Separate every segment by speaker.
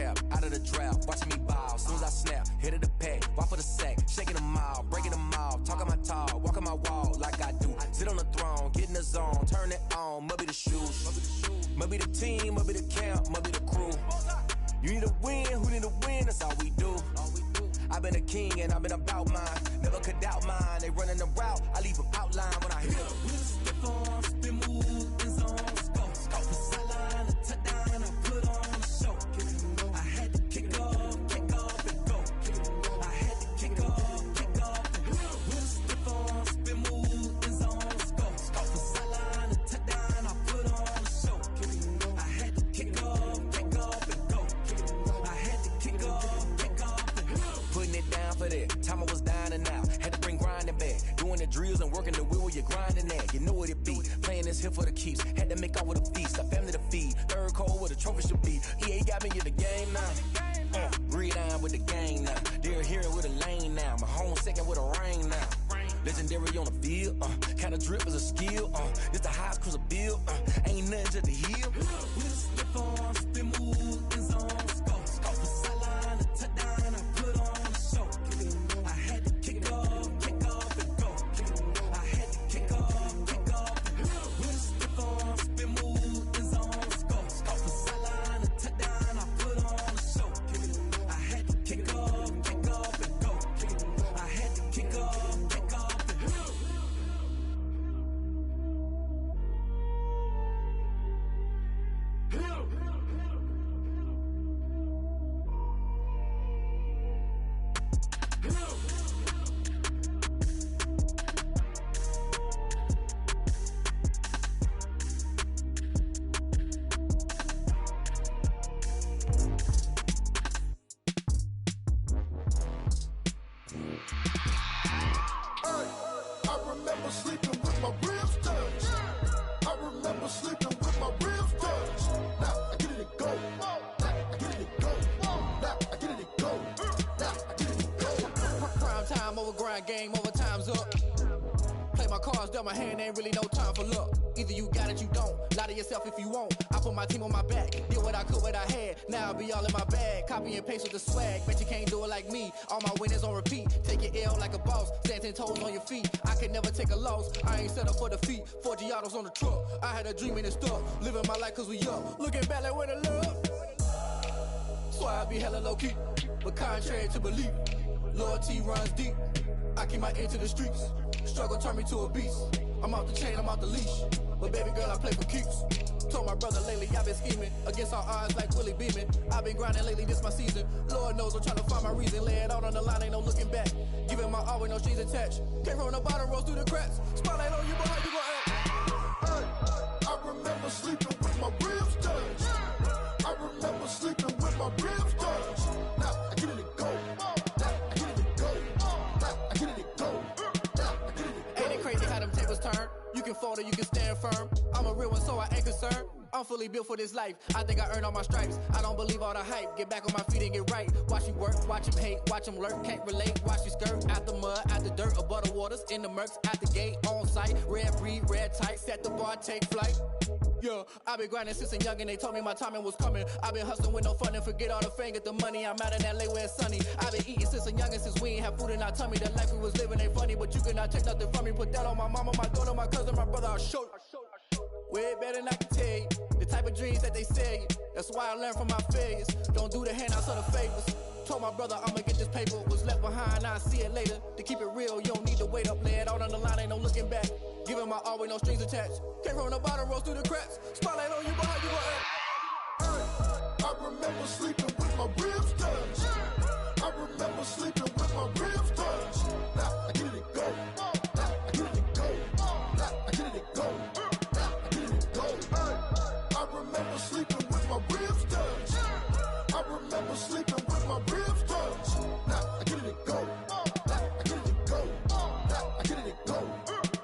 Speaker 1: cap, out of the drought, watching me ball. Soon as I snap, hit of the pack, walk for the sack, shaking them all, breaking them off, talking my talk, walking my wall like I do. Sit on the throne, get in the zone, turn it on, must be the shoes, must be the team, must be the camp, must be the crew. You need a win, who need a win, that's all we do. I've been a king and I've been about mine, never could doubt mine. They running the route, I leave them outline when I hit them.
Speaker 2: Step on, spin move, in zone, scope. The sideline, a touchdown, I put on a show. I had to kick off and go. I had to kick off and go. Step on, spin move, in zone, scope. The sideline, a touchdown, I put on a show. I had to kick off and go. I had to kick off and go.
Speaker 1: Putting it down for that, time I was down and out. Had to bring grinding back, doing the drills and working the wheel where you're grinding at. You know what it be, playing this here for the keeps. Had to make out with a feast, a family to feed. Third cold where the trophy should be. EA got me in the game now. Breathe down with the gang now. They're hearing with a lane now. My home second with a rain now. Legendary on the field, kinda drip is a skill. It's the highest cruiser bill, ain't nothing just to heal.
Speaker 2: Step on, spin move, in zone, scope. The sideline, a touchdown, I put on a show. I had to kick off and go. I had to kick off and go. Step on, spin move, in zone, scope. The sideline, a touchdown, I put on a show. I had to kick off and go. I had to kick off and go.
Speaker 3: Game over, time's up. Play my cards dealt my hand, ain't really no time for luck. Either you got it, you don't. Lie to yourself if you won't. I put my team on my back, did what I could, what I had. Now I'll be all in my bag, copy and paste with the swag. Bet you can't do it like me. All my winners on repeat. Take your L like a boss, stand 10 toes on your feet. I can never take a loss. I ain't set up for defeat. 4 Giottos on the truck. I had a dream and it stuck. Living my life cause we up. Looking back like where the love. So I be hella low key, but contrary to belief, loyalty runs deep. I keep my ear to the streets. Struggle turned me to a beast. I'm off the chain, I'm off the leash. But baby girl, I play for keeps. Told my brother lately, I've been scheming against all odds like Willie Beeman. I've been grinding lately, this my season. Lord knows I'm trying to find my reason. Lay it out on the line, ain't no looking back. Giving my all with no strings attached. Came from the bottom, rose through the cracks. Spotlight on you, boy, how you gon' act?
Speaker 4: I remember sleeping with my ribs touched. I remember sleeping with my ribs touched. Now I get it to go.
Speaker 3: Turn. You can fold or you can stand firm. I'm a real one, so I ain't concerned. I'm fully built for this life. I think I earned all my stripes. I don't believe all the hype. Get back on my feet and get right. Watch you work, watch him hate, watch him lurk. Can't relate, watch you skirt. Out the mud, out the dirt, above the waters, in the murks, out the gate, on site. Red breed, red tight, set the bar, take flight. Yeah, I've been grinding since a young and they told me my timing was coming. I've been hustling with no fun and forget all the fame, get the money. I'm out in LA where it's sunny. I've been eating since a young and since we ain't have food in our tummy. The life we was living ain't funny, but you cannot take nothing from me. Put that on my mama, my daughter, my cousin, my brother, I'll show you. Way better than I can tell you. The type of dreams that they sell you. That's why I learned from my failures. Don't do the handouts or the favors. Told my brother I'ma get this paper. Was left behind, I'll see it later. To keep it real, you don't need to wait up. Lay it out on the line, ain't no looking back. Giving my all with no strings attached. Came from the bottom, rose through the cracks. Spotlight on you, boy, how you gon' act?
Speaker 4: I remember sleeping with my ribs touched. I remember sleeping with my ribs touched. Now I get it to go. Now I get it to go. Now I get it to go. Now I get it to go. I remember sleeping with my ribs touched. I remember sleeping with my ribs touched. Now I get it to go. Now I get it to go. Now I get it to go.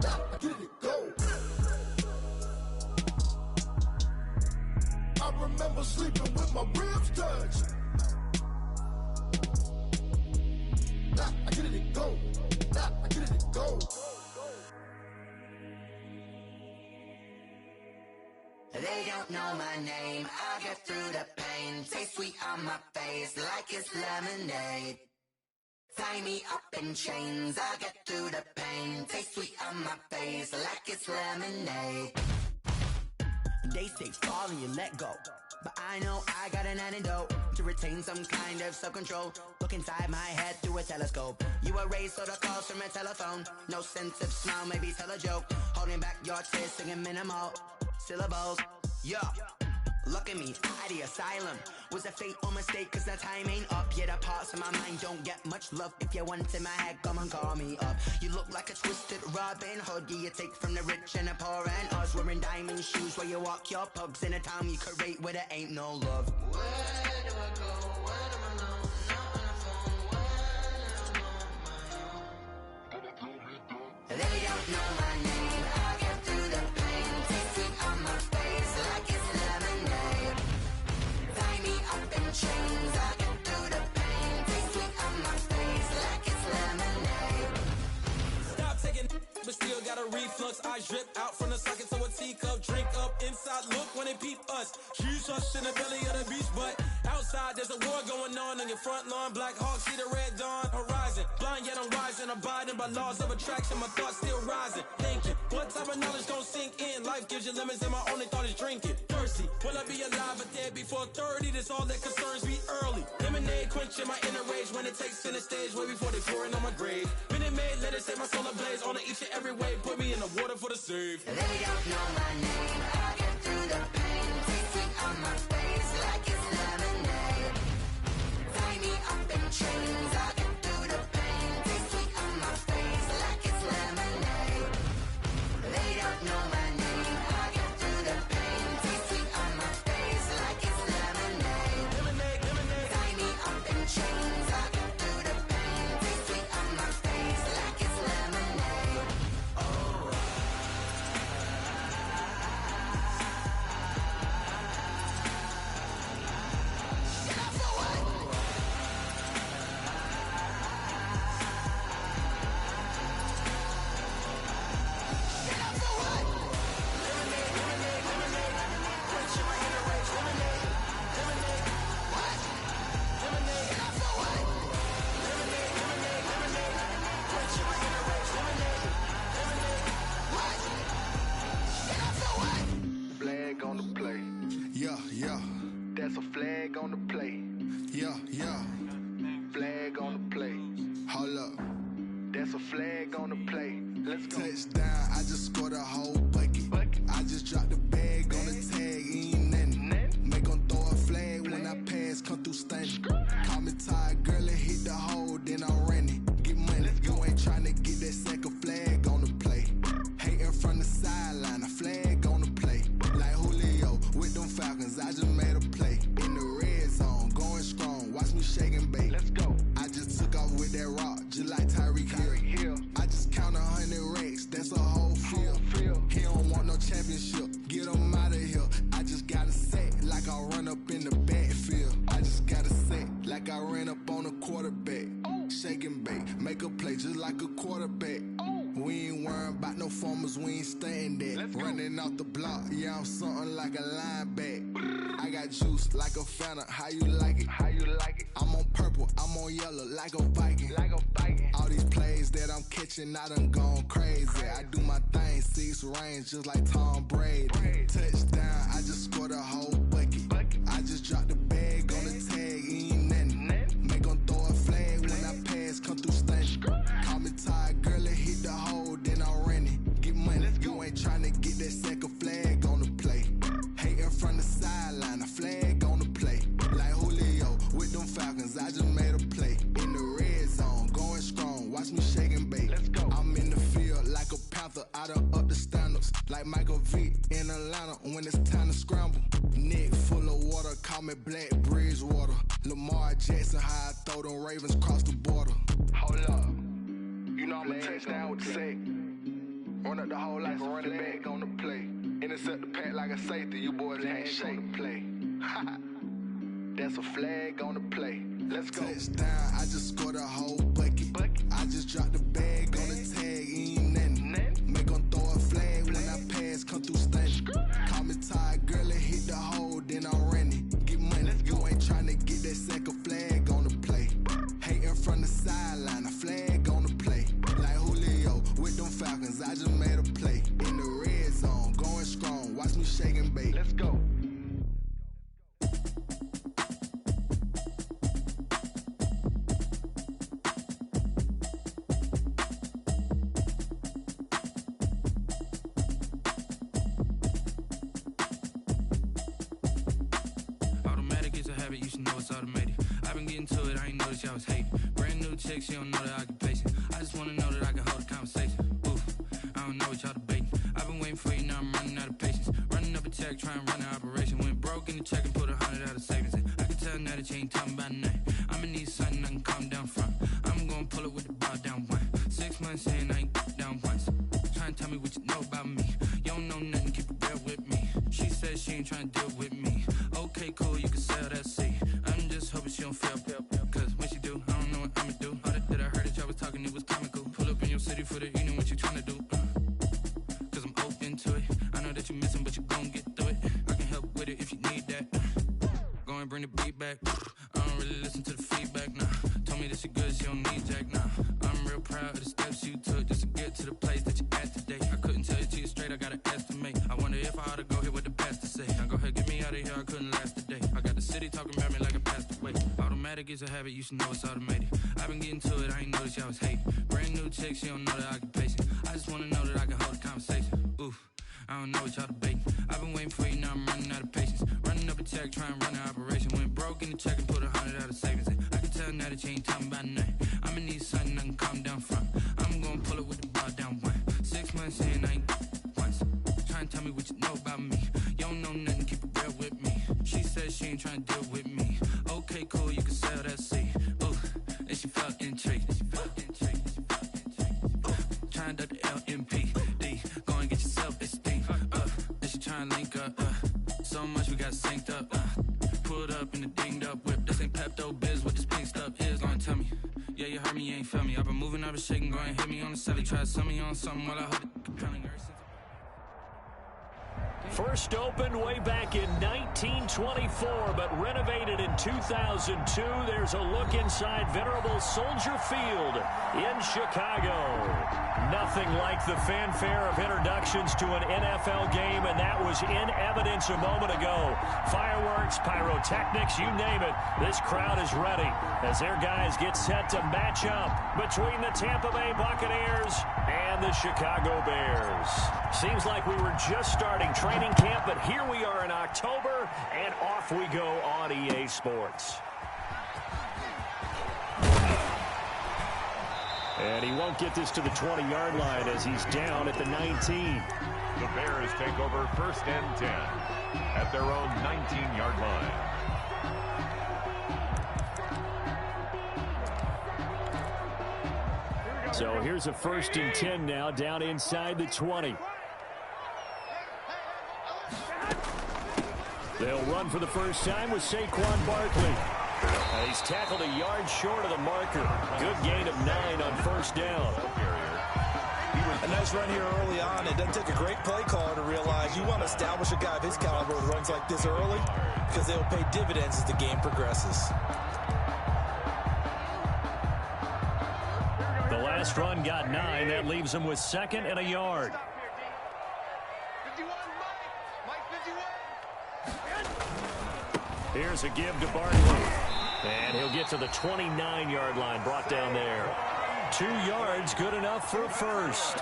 Speaker 4: Now I get it to go. I remember sleeping with my ribs touched. Now I get it to go. Now I get it to go.
Speaker 5: They don't know my name, I get through the pain. Taste sweet on my face like it's lemonade. Tie me up in chains, I get through the pain. Taste sweet on my face like it's lemonade. They say fall and you let go, but I know I got an antidote to retain some kind of self-control. Look inside my head through a telescope. You erase all the calls from a telephone. No sense of smile, maybe tell a joke. Holding back your tears, singing minimal syllables. Yeah, look at me, at the asylum. Was a fate or mistake, cause the time ain't up. Yeah, the parts of my mind don't get much love. If you want in my head, come and call me up. You look like a twisted Robin Hood. Yeah, you take from the rich and the poor and us. Wearing diamond shoes while you walk your pugs in a town you create where there ain't no love. Where do I go? When am I alone? Not on the phone. When I'm on my own. They don't know my name. I get through the pain. Taste sweet on my face like it's lemonade. Tie me up in chains. I get through the pain. Taste sweet on my face like it's lemonade.
Speaker 1: Stop taking, but still got a reflux. I drip out from the socket to a teacup. Drink up inside, look when they peep us. Choose us in the belly of the beach, but outside there's a war going on your front lawn. Black Hawk, see the red dawn horizon. Blind yet I'm rising, abiding by laws of attraction. My thoughts still rising, thinking what type of knowledge don't sink in. Life gives you lemons and my only thought is drinking. Thirsty, will I be alive or dead before 30? That's all that concerns me early. Lemonade quenching my inner rage when it takes center stage way before they pour it on my grave. Minute Maid, let it set my soul ablaze on each and every way. Put me in the water for the save.
Speaker 5: They don't know my name, I get through the pain. Taste sweet on my face like it's lemonade. Tie me up in chains, I get through the pain. Taste sweet on my face like it's lemonade. They don't know my name, I get through the pain. Taste sweet on my face like it's lemonade.
Speaker 1: Lemonade, lemonade.
Speaker 5: Tie me up in chains, I get through the pain. Taste sweet on my face like it's lemonade.
Speaker 4: Flag on the play. Yeah, yeah. That's a flag on the play. Yeah, yeah. Flag on the play. Hold up. That's a flag on the play. Let's go. Touchdown, I just scored a whole bucket. I just dropped the bag on the tag, ain't nothing. Make 'em throw a flag when I pass, come through stunning. Call me tired, girl, and hit the hole, then I'm running. Get money, you ain't tryna get that second flag on the play. Hating from the sideline, a flag on the play. Like Julio with them Falcons, I just made a play. In the red zone, going strong, watch me shake and bake. Let's go. I just took off with that rock, just like Tyreek Hill. I just count 100 racks, that's a whole field. He don't want no championship, get him out of here. I just got a set, like I run up in the backfield. I just got a set, like I ran up on a quarterback. Shake and bake, make a play just like a quarterback. We ain't worrying about no formers, we ain't staying there. Running off the block, yeah, I'm something like a linebacker. I got juice like a Fanta, how you like it? How you like it? I'm on purple, I'm on yellow, like a Viking. Like a Viking. All these plays that I'm catching, I done gone crazy. I do my thing, 6 range, just like Tom Brady. Touchdown, I just scored a whole bucket. I just dropped the bag on the tag, ain't nothing. Make 'em throw a flag when I pass, come through stunning. Call me tired, girl, and hit the hole, then I'm running. Get money, you ain't tryna get that second flag on the play. Hating from the sideline, a flag on the play. Like Julio with them Falcons, I just made a play. In the red zone, going strong, watch me shake and bake. Let's go. I'm in the field like a Panther, I done up the standards. Like Michael Vick in Atlanta when it's time to scramble. Neck full of water, call me Black Bridgewater. Lamar Jackson, how I throw them Ravens cross the border. Hold up. You know I'm a touchdown with the sack. Run up the whole like a running back on the play. Intercept the pack like a safety, you boys ain't shake the play. That's a flag on the play. Let's go. Touchdown, I just scored a whole bucket. I just dropped the bag on the tag, ain't nothing. Make 'em throw a flag when I pass, come through stunning. Call me tired, girl. watch me shake and bake.
Speaker 6: Let's go.
Speaker 7: Automatic is a habit, you should know it's automated. I've been getting to it, I ain't noticed y'all was hating. Brand new chick, she don't know the occupation. I just wanna know that I can hold a conversation. Oof, I don't know what y'all debating. I've been waiting for you, now I'm running out of patience. Running up a check, trying to run an operation. Went broke in the check and put 100 out of savings in. I can tell now that you ain't talking about nothing. I'ma need something I can calm down from. I'm gonna pull it with the bar down one. 6 months in, I ain't down once. Trying to tell me what you know about me. You don't know nothing, keep it real with me. She said she ain't trying to deal with me. Okay, cool, you can sell that seat. I'm just hoping she don't fail. Cause when she do, I don't know what I'ma do. All that I heard that y'all was talking, it was comical. Pull up in your city for the evening, what you trying to do? Cause I'm open to it. I know that you're missing, but you gon' get through it. I can help with it if you need that. Go and bring the beat back. I don't really listen to the feedback, nah. Told me that she good, she don't need jack, nah. I'm real proud of the steps you took just to get to the place that you're at today. I couldn't tell you to you straight, I gotta estimate. I wonder if I ought to go here with the pastor say. Now go ahead, get me out of here, I couldn't last a day. I got the city talking about me like I passed away. Automatic is a habit, you should know it's automated. I've been getting to it, I ain't noticed y'all was hating. Brand new chick, she don't know the occupation. I just wanna know that I can hold a conversation. Oof, I don't know what y'all debating. I've been waiting for you, now I'm running out of patience. Running up a check, trying to run an operation. Went broke in the check and put 100 out of savings in. I can tell now that you ain't talking about nothing. I'ma need something I can calm down from. I'm gonna pull it with the bar down one. 6 months in, I ain't once. Trying to tell me what you know about me. You don't know nothing, keep it real with me. She said she ain't trying to deal with me. Okay, cool, you can sell that seat. Ooh, and she felt intrigued. Trying to the LMPD. Go and get your self-esteem up. And she trying to link up. So much we got synced up. Pulled up in the dinged up whip. This ain't Pepto-Biz, what this pink stuff is. Go and tell me. Yeah, you heard me, you ain't felt me. I've been moving, I've been shaking. Go and hit me on the celly. Try to sell me on something while I hold it compelling her since.
Speaker 8: First opened way back in 1924, but renovated in 2002. There's a look inside venerable Soldier Field in Chicago. Nothing like the fanfare of introductions to an NFL game, and that was in evidence a moment ago. Fireworks, pyrotechnics, you name it. This crowd is ready as their guys get set to match up between the Tampa Bay Buccaneers and the Chicago Bears. Seems like we were just starting training camp, but here we are in October, and off we go on EA Sports. And he won't get this to the 20-yard line as he's down at the 19.
Speaker 6: The Bears take over 1st and 10 at their own 19-yard line.
Speaker 8: So here's a 1st and 10 now, down inside the 20. They'll run for the first time with Saquon Barkley. And he's tackled a yard short of the marker. Good gain of 9 on 1st down.
Speaker 9: A nice run here early on. It doesn't take a great play caller to realize you want to establish a guy of his caliber who runs like this early because they'll pay dividends as the game progresses.
Speaker 8: The last run got 9. That leaves him with 2nd and a yard. Here's a give to Barkley. And he'll get to the 29-yard line, brought down there. 2 yards, good enough for a first.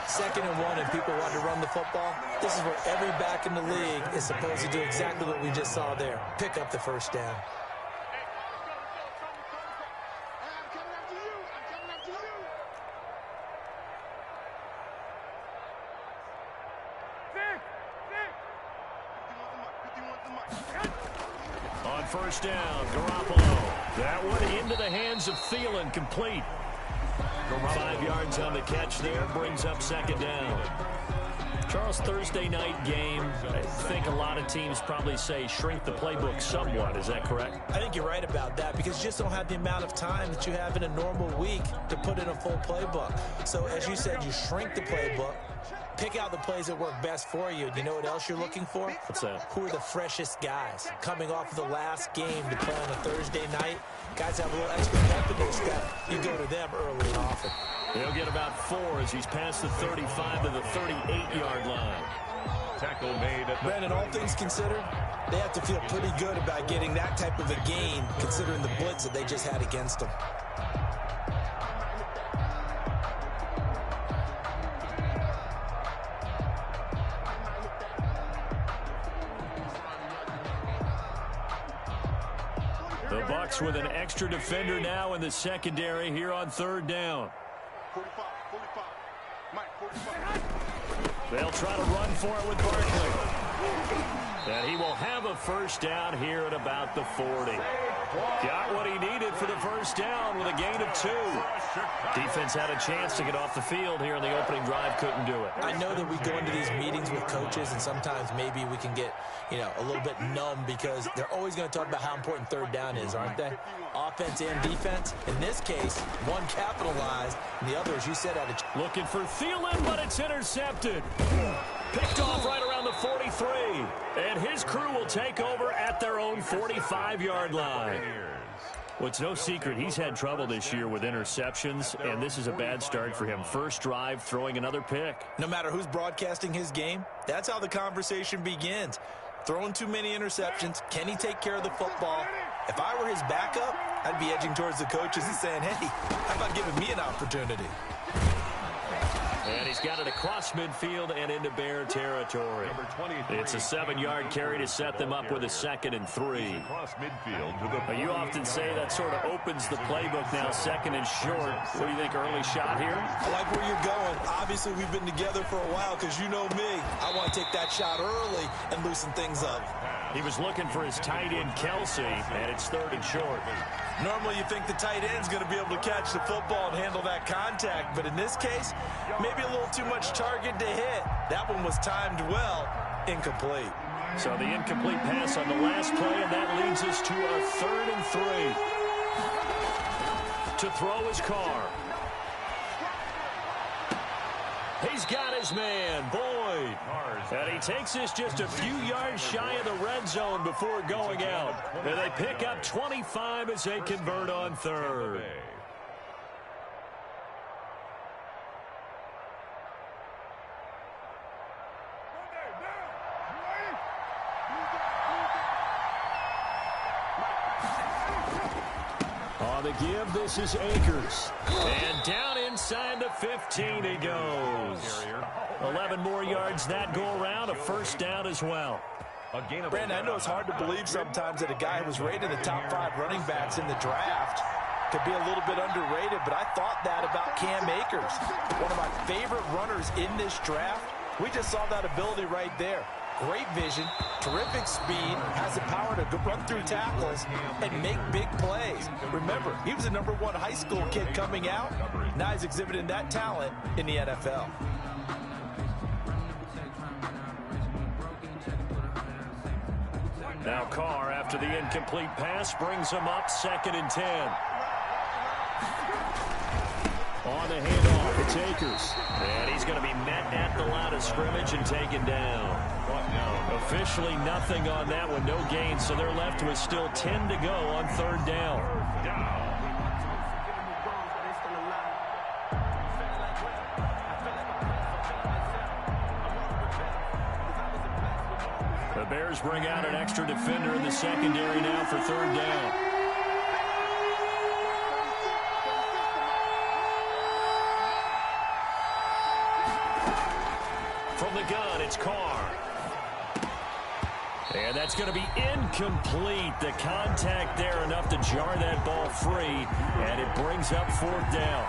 Speaker 9: 2nd and 1, and people want to run the football. This is where every back in the league is supposed to do exactly what we just saw there. Pick up the first down.
Speaker 8: On 1st down, Garoppolo. That one into the hands of Thielen, complete. 5 yards on the catch there, brings up 2nd down. Charles, Thursday night game, I think a lot of teams probably say shrink the playbook somewhat. Is that correct?
Speaker 9: I think you're right about that because you just don't have the amount of time that you have in a normal week to put in a full playbook. So as you said, you shrink the playbook, pick out the plays that work best for you. You know what else you're looking for?
Speaker 8: What's that?
Speaker 9: Who are the freshest guys coming off of the last game to play on a Thursday night? Guys have a little extra pep in their step. You go to them early and often.
Speaker 8: He'll get about 4 as he's past the 35 to the 38-yard line.
Speaker 6: tackle made at the...
Speaker 9: Brandon, all things considered, they have to feel pretty good about getting that type of a gain, considering the blitz that they just had against them.
Speaker 8: The Bucs with an extra defender now in the secondary here on third down.
Speaker 4: 45. Mike, 45.
Speaker 8: They'll try to run for it with Barkley. And he will have a first down here at about the 40. Got what he needed for the first down with a gain of 2. Defense had a chance to get off the field here in the opening drive, couldn't do it.
Speaker 9: I know that we go into these meetings with coaches, and sometimes maybe we can get, a little bit numb because they're always going to talk about how important third down is, aren't they? Offense and defense. In this case, one capitalized, and the other, as you said, had a...
Speaker 8: Looking for Thielen, but it's intercepted. Picked off right around the 43. And his crew will take over at their own 45-yard line. Well, it's no secret he's had trouble this year with interceptions, and this is a bad start for him. First drive, throwing another pick.
Speaker 9: No matter who's broadcasting his game, that's how the conversation begins. Throwing too many interceptions. Can he take care of the football? If I were his backup, I'd be edging towards the coaches and saying, hey, how about giving me an opportunity?
Speaker 8: And he's got it across midfield and into Bear territory. It's a 7-yard carry to set them up with a 2nd and 3. You often say that sort of opens the playbook now, 2nd and short. What do you think, early shot here?
Speaker 9: I like where you're going. Obviously, we've been together for a while because you know me. I want to take that shot early and loosen things up.
Speaker 8: He was looking for his tight end, Kelsey, and it's 3rd and short.
Speaker 9: Normally, you think the tight end's going to be able to catch the football and handle that contact, but in this case, maybe a little too much target to hit. That one was timed well, incomplete.
Speaker 8: So the incomplete pass on the last play, and that leads us to our 3rd and 3. To throw his Carr. He's got his man, Boyd. And he takes this just a few yards shy of the red zone before going out. And they pick up 25 as they convert on 3rd. On the give, this is Akers. And down inside the 15 he goes. 11 more yards that go around, a first down as well.
Speaker 9: Brandon, I know it's hard to believe sometimes that a guy who was rated the top 5 running backs in the draft could be a little bit underrated, but I thought that about Cam Akers. One of my favorite runners in this draft. We just saw that ability right there. Great vision, terrific speed, has the power to run through tackles and make big plays. Remember, he was a #1 high school kid coming out. Now he's exhibiting that talent in the NFL.
Speaker 8: Now Carr, after the incomplete pass, brings him up 2nd and 10. On the handoff, it's Akers. And he's going to be met at the line of scrimmage and taken down. Officially nothing on that one, no gain, so they're left with still 10 to go on 3rd down. The Bears bring out an extra defender in the secondary now for 3rd down. From the gun, it's Carr. And that's going to be incomplete. The contact there enough to jar that ball free, and it brings up 4th down.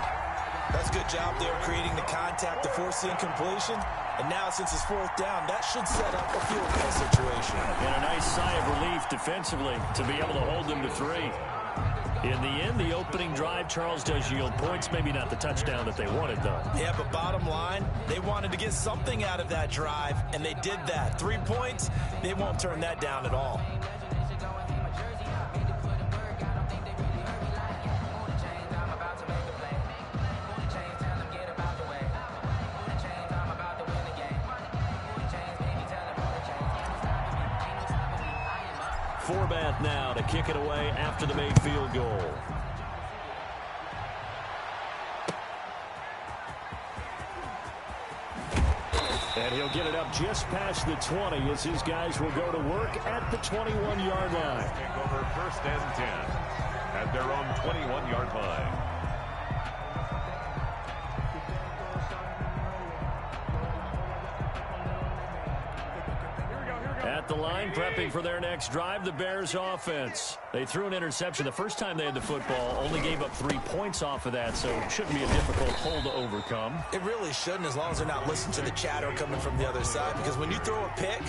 Speaker 9: That's a good job there creating the contact to force the incompletion. And now, since it's 4th down, that should set up a field goal situation.
Speaker 8: And a nice sigh of relief defensively to be able to hold them to 3. In the end, the opening drive, Charles, does yield points. Maybe not the touchdown that they wanted, though.
Speaker 9: Yeah, but bottom line, they wanted to get something out of that drive, and they did that. 3 points, they won't turn that down at all.
Speaker 8: Forbath now to kick it away after the made field goal. And he'll get it up just past the 20 as his guys will go to work at the 21-yard line.
Speaker 6: Take over 1st and 10 at their own 21-yard line.
Speaker 8: At the line, prepping for their next drive, the Bears offense. They threw an interception the first time they had the football, only gave up 3 points off of that, so it shouldn't be a difficult hole to overcome.
Speaker 9: It really shouldn't, as long as they're not listening to the chatter coming from the other side, because when you throw a pick,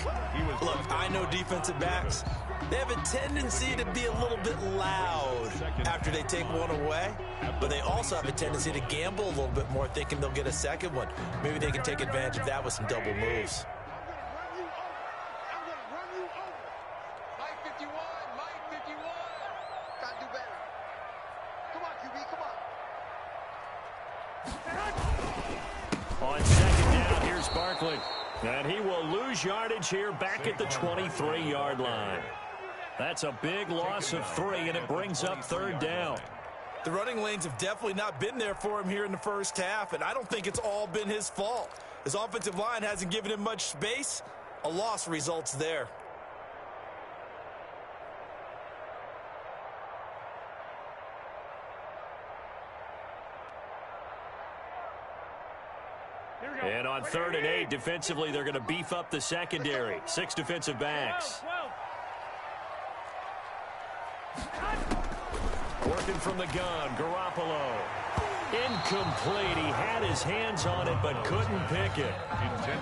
Speaker 9: look, I know defensive backs, they have a tendency to be a little bit loud after they take one away, but they also have a tendency to gamble a little bit more, thinking they'll get a second one. Maybe they can take advantage of that with some double moves.
Speaker 8: And he will lose yardage here back at the 23-yard line. That's a big loss of 3, and it brings up 3rd down.
Speaker 9: The running lanes have definitely not been there for him here in the first half, and I don't think it's all been his fault. His offensive line hasn't given him much space. A loss results there.
Speaker 8: And on 3rd and 8, defensively, they're going to beef up the secondary. 6 defensive backs. Working from the gun, Garoppolo. Incomplete. He had his hands on it, but couldn't pick it.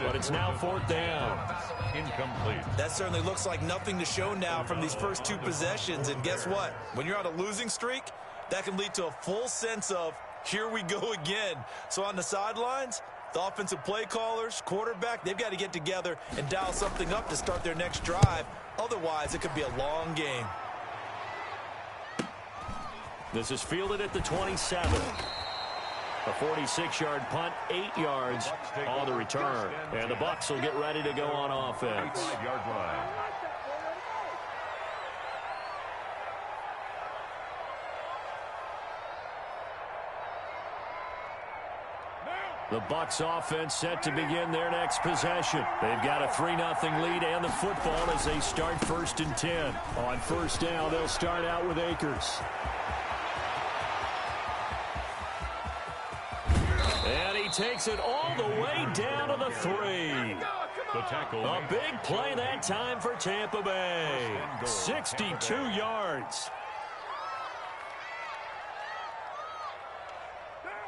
Speaker 8: But it's now 4th down.
Speaker 6: Incomplete.
Speaker 9: That certainly looks like nothing to show now from these first 2 possessions. And guess what? When you're on a losing streak, that can lead to a full sense of, here we go again. So on the sidelines, the offensive play callers, quarterback, they've got to get together and dial something up to start their next drive. Otherwise, it could be a long game.
Speaker 8: This is fielded at the 27. A 46-yard punt, 8 yards on the return. And the Bucs will get ready to go on offense.
Speaker 6: 5-yard line.
Speaker 8: The Bucs offense set to begin their next possession. They've got a 3-0 lead and the football as they start 1st and 10. On 1st down, they'll start out with Akers. And he takes it all the way down to the 3.
Speaker 6: The tackle.
Speaker 8: A big play that time for Tampa Bay. 62 yards.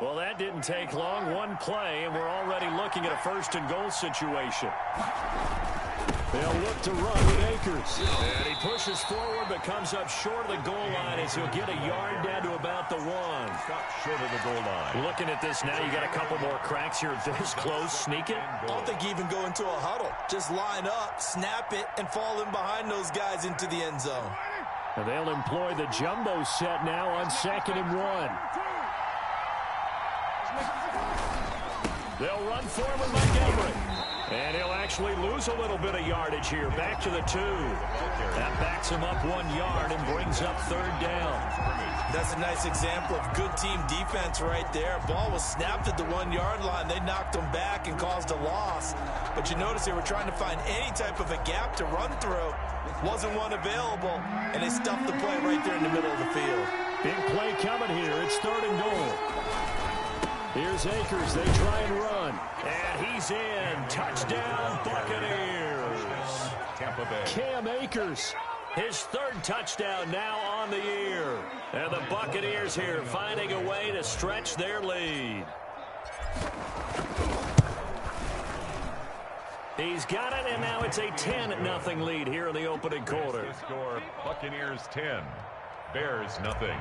Speaker 8: Well, that didn't take long. 1 play, and we're already looking at a 1st and goal situation. They'll look to run with Akers. And he pushes forward, but comes up short of the goal line as he'll get a yard down to about the 1.
Speaker 6: Stop short of the goal line.
Speaker 8: Looking at this now, you got a couple more cracks here. This close, sneak it.
Speaker 9: I don't think you even go into a huddle. Just line up, snap it, and fall in behind those guys into the end zone.
Speaker 8: And they'll employ the jumbo set now on 2nd and 1. They'll run for him with Montgomery. And he'll actually lose a little bit of yardage here. Back to the 2. That backs him up 1 yard and brings up 3rd down.
Speaker 9: That's a nice example of good team defense right there. Ball was snapped at the 1-yard line. They knocked him back and caused a loss. But you notice they were trying to find any type of a gap to run through. Wasn't one available, and they stuffed the play right there in the middle of the field.
Speaker 8: Big play coming here. It's 3rd and goal. Here's Akers. They try and run. And he's in. Touchdown, Buccaneers.
Speaker 6: Tampa Bay.
Speaker 8: Cam Akers, his 3rd touchdown now on the year. And the Buccaneers here finding a way to stretch their lead. He's got it, and now it's a 10-0 lead here in the opening quarter.
Speaker 6: The score, Buccaneers 10, Bears nothing.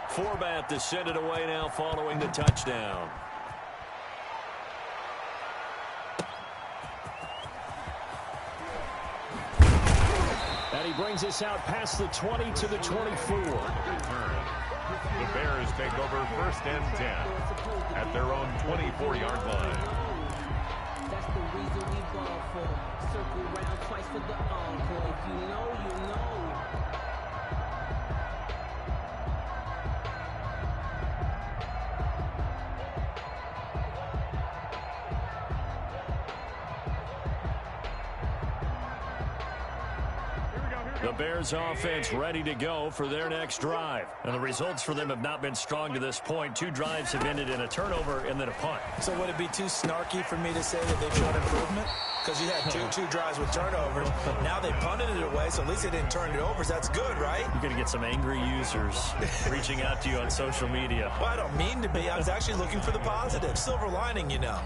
Speaker 8: Forbat to send it away now following the touchdown. And he brings us out past the 20 to the 24.
Speaker 6: The Bears take over 1st and 10 at their own 24-yard line.
Speaker 2: That's the reason we ball for. Circle round twice for the encore. If you know, you know.
Speaker 8: The Bears offense ready to go for their next drive. And the results for them have not been strong to this point. 2 drives have ended in a turnover and then a punt.
Speaker 9: So would it be too snarky for me to say that they've shown improvement? Because you had two drives with turnovers. Now they punted it away, so at least they didn't turn it over. So that's good, right?
Speaker 8: You're going to get some angry users reaching out to you on social media.
Speaker 9: Well, I don't mean to be. I was actually looking for the positive. Silver lining, you know.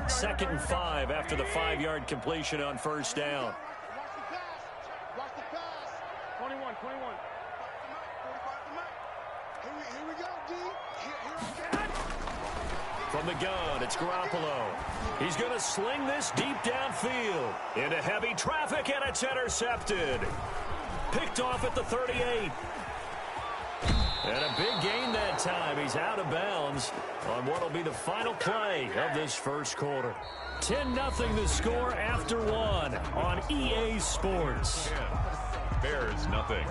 Speaker 8: Second and 5 after the 5-yard completion on first down.
Speaker 4: Watch the pass. 21. Here we go, D.
Speaker 8: From the gun, it's Garoppolo. He's going to sling this deep downfield into heavy traffic, and it's intercepted. Picked off at the 38. And a big gain that time. He's out of bounds on what will be the final play of this first quarter. 10-0 the score after 1 on EA Sports.
Speaker 6: Bears nothing.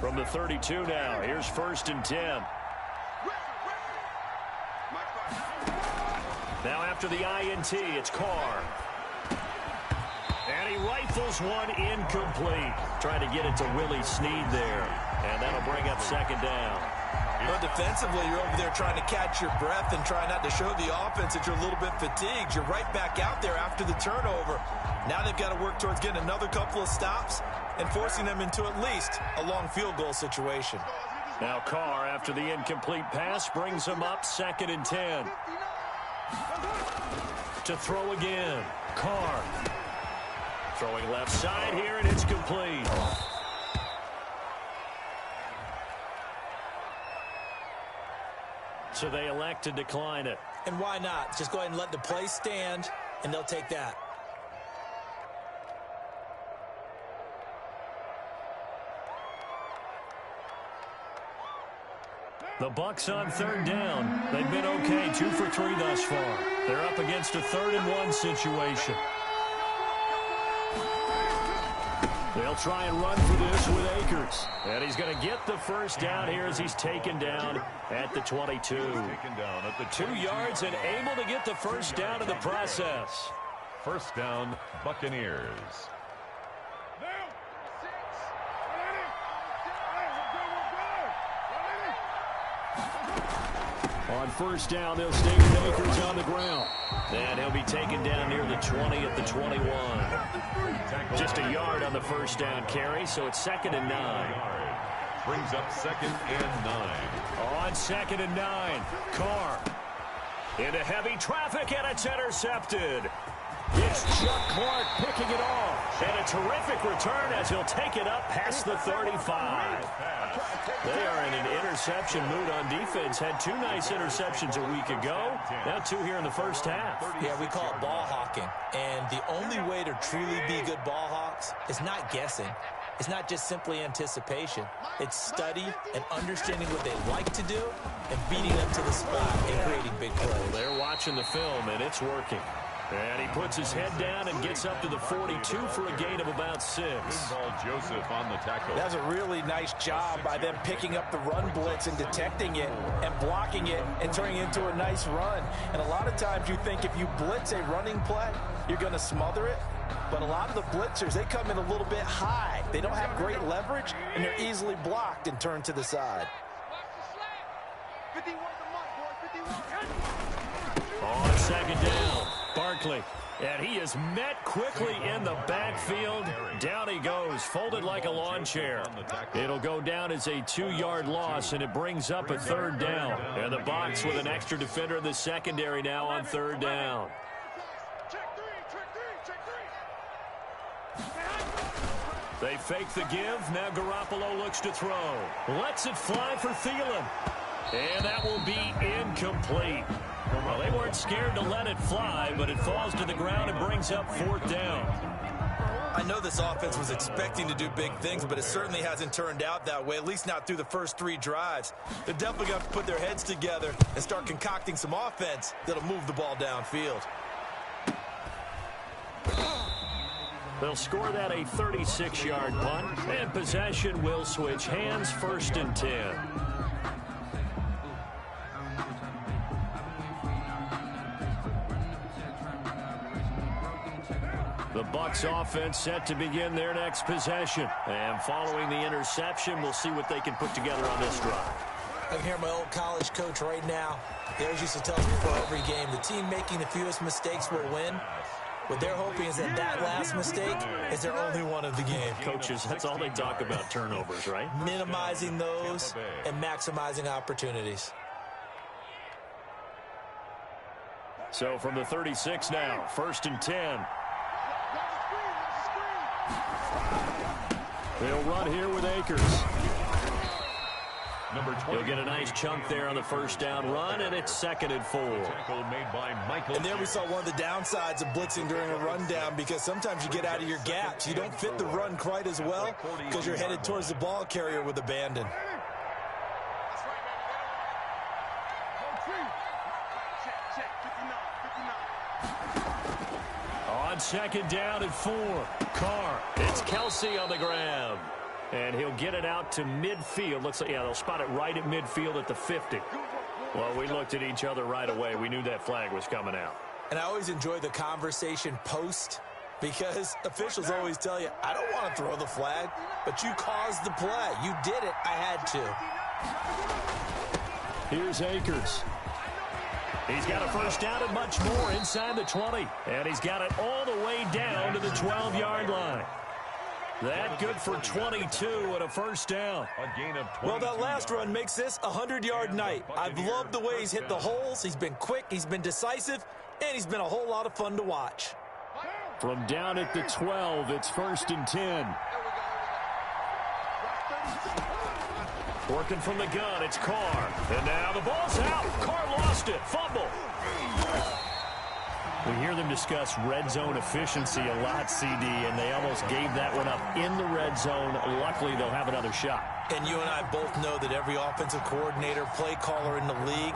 Speaker 8: From the 32 now, here's 1st and 10. Now after the INT, it's Carr. And he rifles one incomplete. Trying to get it to Willie Snead there. And that'll bring up 2nd down.
Speaker 9: Well, defensively, you're over there trying to catch your breath and try not to show the offense that you're a little bit fatigued. You're right back out there after the turnover. Now they've got to work towards getting another couple of stops and forcing them into at least a long field goal situation.
Speaker 8: Now Carr, after the incomplete pass, brings him up 2nd and 10. To throw again. Carr. Throwing left side here, and it's complete. So they elect to decline it.
Speaker 9: And why not? Just go ahead and let the play stand, and they'll take that.
Speaker 8: The Bucs on 3rd down. They've been okay, 2 for 3 thus far. They're up against a 3rd and 1 situation. They'll try and run for this with Akers. And he's going to get the first down here as he's taken down at the 22.
Speaker 6: Taken down at the
Speaker 8: 2 yards and able to get the first down in the process.
Speaker 6: First down, Buccaneers.
Speaker 8: On first down, they'll stay with Akers on the ground. And he'll be taken down near the 20 at the 21. Just a yard on the first down carry, so it's 2nd and 9.
Speaker 6: Brings up 2nd and 9.
Speaker 8: On 2nd and 9, Carr. Into heavy traffic, and it's intercepted. It's Chuck Clark picking it off. And a terrific return as he'll take it up past the 35. They are in an interception mood on defense. Had 2 nice interceptions a week ago. Now 2 here in the first half.
Speaker 9: Yeah, we call it ball hawking. And the only way to truly be good ball hawks is not guessing. It's not just simply anticipation. It's study and understanding what they like to do and beating them to the spot and creating big plays.
Speaker 8: They're watching the film, and it's working. And he puts his head down and gets up to the 42 for a gain of about 6.
Speaker 6: Joseph on the tackle.
Speaker 9: That's a really nice job by them picking up the run blitz and detecting it and blocking it and turning it into a nice run. And a lot of times you think if you blitz a running play, you're going to smother it. But a lot of the blitzers, they come in a little bit high. They don't have great leverage, and they're easily blocked and turned to the side.
Speaker 8: On 2nd down, Barkley. And he is met quickly in the backfield. Down he goes, folded like a lawn chair. It'll go down as a 2-yard loss, and it brings up a 3rd down. And the Bucs with an extra defender in the secondary now on 3rd down. They fake the give. Now Garoppolo looks to throw. Lets it fly for Thielen. And that will be incomplete. Well, they weren't scared to let it fly, but it falls to the ground and brings up 4th down.
Speaker 9: I know this offense was expecting to do big things, but it certainly hasn't turned out that way, at least not through the first 3 drives. They're definitely going to put their heads together and start concocting some offense that'll move the ball downfield.
Speaker 8: They'll score that a 36-yard punt, and possession will switch hands, 1st and 10. The Bucs offense set to begin their next possession. And following the interception, we'll see what they can put together on this drive.
Speaker 9: I can hear my old college coach right now. He always used to tell us before every game, the team making the fewest mistakes will win. What they're hoping is that that last mistake is their only one of the game.
Speaker 8: Coaches, that's all they talk about, turnovers, right?
Speaker 9: Minimizing those and maximizing opportunities.
Speaker 8: So from the 36 now, 1st and 10. They'll run here with Akers. He'll get a nice chunk there on the 1st down run, and it's 2nd and 4.
Speaker 9: And there we saw one of the downsides of blitzing during a rundown, because sometimes you get out of your gaps. You don't fit the run quite as well because you're headed towards the ball carrier with abandon.
Speaker 8: On 2nd down and 4, Carr. It's Kelsey on the grab. And he'll get it out to midfield. Looks like, yeah, they'll spot it right at midfield at the 50. Well, we looked at each other right away. We knew that flag was coming out.
Speaker 9: And I always enjoy the conversation post, because officials always tell you, I don't want to throw the flag, but you caused the play. You did it. I had to.
Speaker 8: Here's Akers. He's got a 1st down and much more inside the 20. And he's got it all the way down to the 12-yard line. That good for 22 and a 1st down.
Speaker 9: Well, that last run makes this a 100-yard night. I've loved the way he's hit the holes. He's been quick, he's been decisive, and he's been a whole lot of fun to watch.
Speaker 8: From down at the 12, it's 1st and 10. Working from the gun, it's Carr. And now the ball's out. Carr lost it. Fumble. We hear them discuss red zone efficiency a lot, CD, and they almost gave that one up in the red zone. Luckily, they'll have another shot.
Speaker 9: And you and I both know that every offensive coordinator, play caller in the league,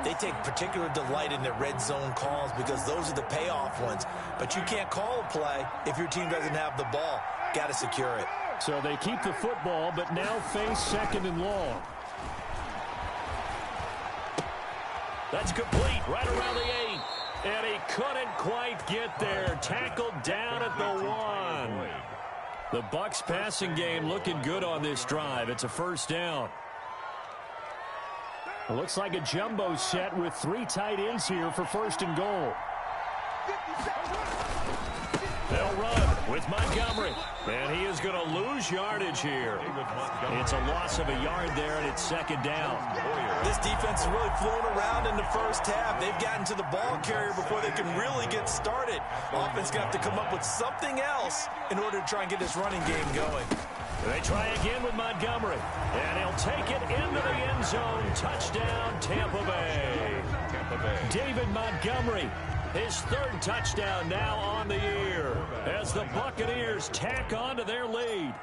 Speaker 9: they take particular delight in their red zone calls, because those are the payoff ones. But you can't call a play if your team doesn't have the ball. Got to secure it.
Speaker 8: So they keep the football, but now face 2nd and long. That's complete right around the 8. And he couldn't quite get there. Tackled down at the 1. The Bucs passing game looking good on this drive. It's a 1st down. It looks like a jumbo set with 3 tight ends here for 1st and goal. They'll run with Montgomery. And he is going to lose yardage here. It's a loss of a yard there, and it's 2nd down.
Speaker 9: This defense is really flown around in the 1st half. They've gotten to the ball carrier before they can really get started. Offense going to have to come up with something else in order to try and get this running game going.
Speaker 8: They try again with Montgomery. And he'll take it into the end zone. Touchdown, Tampa Bay. David Montgomery. His 3rd touchdown now on the year as the Buccaneers tack on to their lead.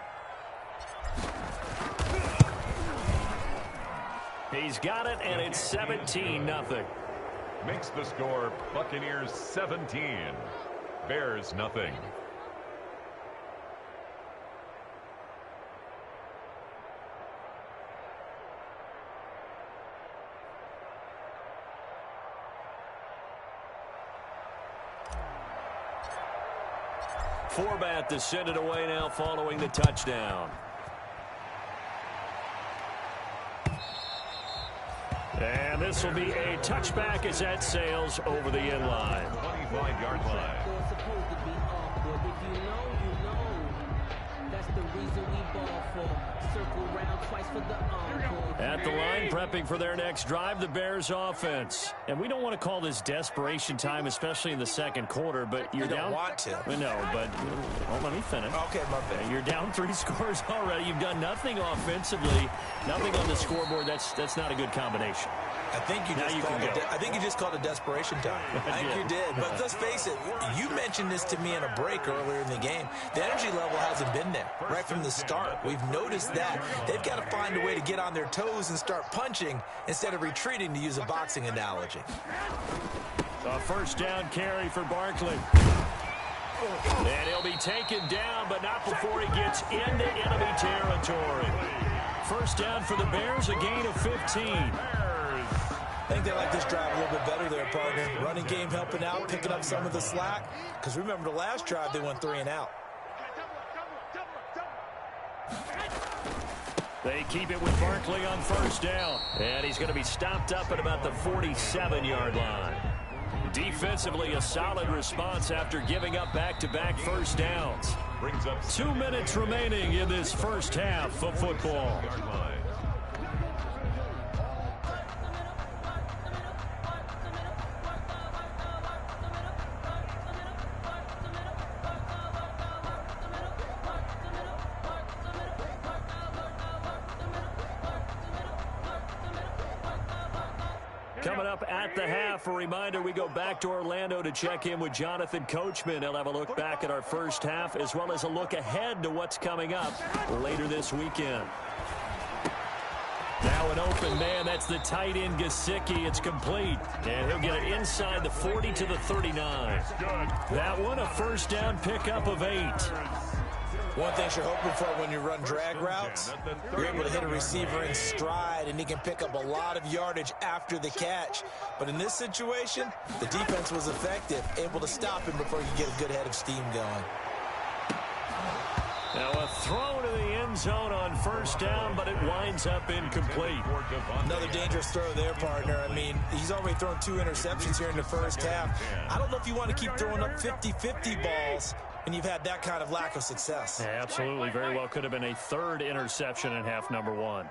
Speaker 8: He's got it, and it's 17-0.
Speaker 6: Makes the score Buccaneers 17, Bears nothing.
Speaker 8: Forbat to send it away now following the touchdown. And this will be a touchback as that sails over the end line.
Speaker 6: 25-yard line.
Speaker 8: At the line, prepping for their next drive, the Bears offense. And we don't want to call this desperation time, especially in the 2nd quarter, but you're down.
Speaker 9: Don't want to.
Speaker 8: We know, but well, let me finish.
Speaker 9: Okay, my bad.
Speaker 8: You're down 3 scores already. You've done nothing offensively, nothing on the scoreboard. That's not a good combination.
Speaker 9: I think you just called a desperation time. I think you did. But let's face it, you mentioned this to me in a break earlier in the game. The energy level hasn't been there right from the start. We've noticed that. They've got to find a way to get on their toes and start punching instead of retreating, to use a boxing analogy.
Speaker 8: A first down carry for Barkley. And he'll be taken down, but not before he gets into enemy territory. First down for the Bears, a gain of 15.
Speaker 9: I think they like this drive a little bit better there, partner. Running game helping out, picking up some of the slack. Because remember the last drive, they went 3 and out.
Speaker 8: They keep it with Barkley on first down. And he's going to be stopped up at about the 47-yard line. Defensively, a solid response after giving up back-to-back first downs. 2 minutes remaining in this first half of football. Coming up at the half, a reminder, we go back to Orlando to check in with Jonathan Coachman. He'll have a look back at our first half as well as a look ahead to what's coming up later this weekend. Now an open man, that's the tight end Gesicki. It's complete, and he'll get it inside the 40 to the 39. That one, a first down pickup of 8.
Speaker 9: One thing you're hoping for when you run drag routes, you're able to hit a receiver in stride, and he can pick up a lot of yardage after the catch. But in this situation, the defense was effective, able to stop him before you get a good head of steam going.
Speaker 8: Now a throw to the end zone on first down, but it winds up incomplete.
Speaker 9: Another dangerous throw there, partner. I mean, he's already thrown 2 interceptions here in the first half. I don't know if you want to keep throwing up 50-50 balls when you've had that kind of lack of success.
Speaker 8: Yeah, absolutely. Very well could have been a 3rd interception in half number 1.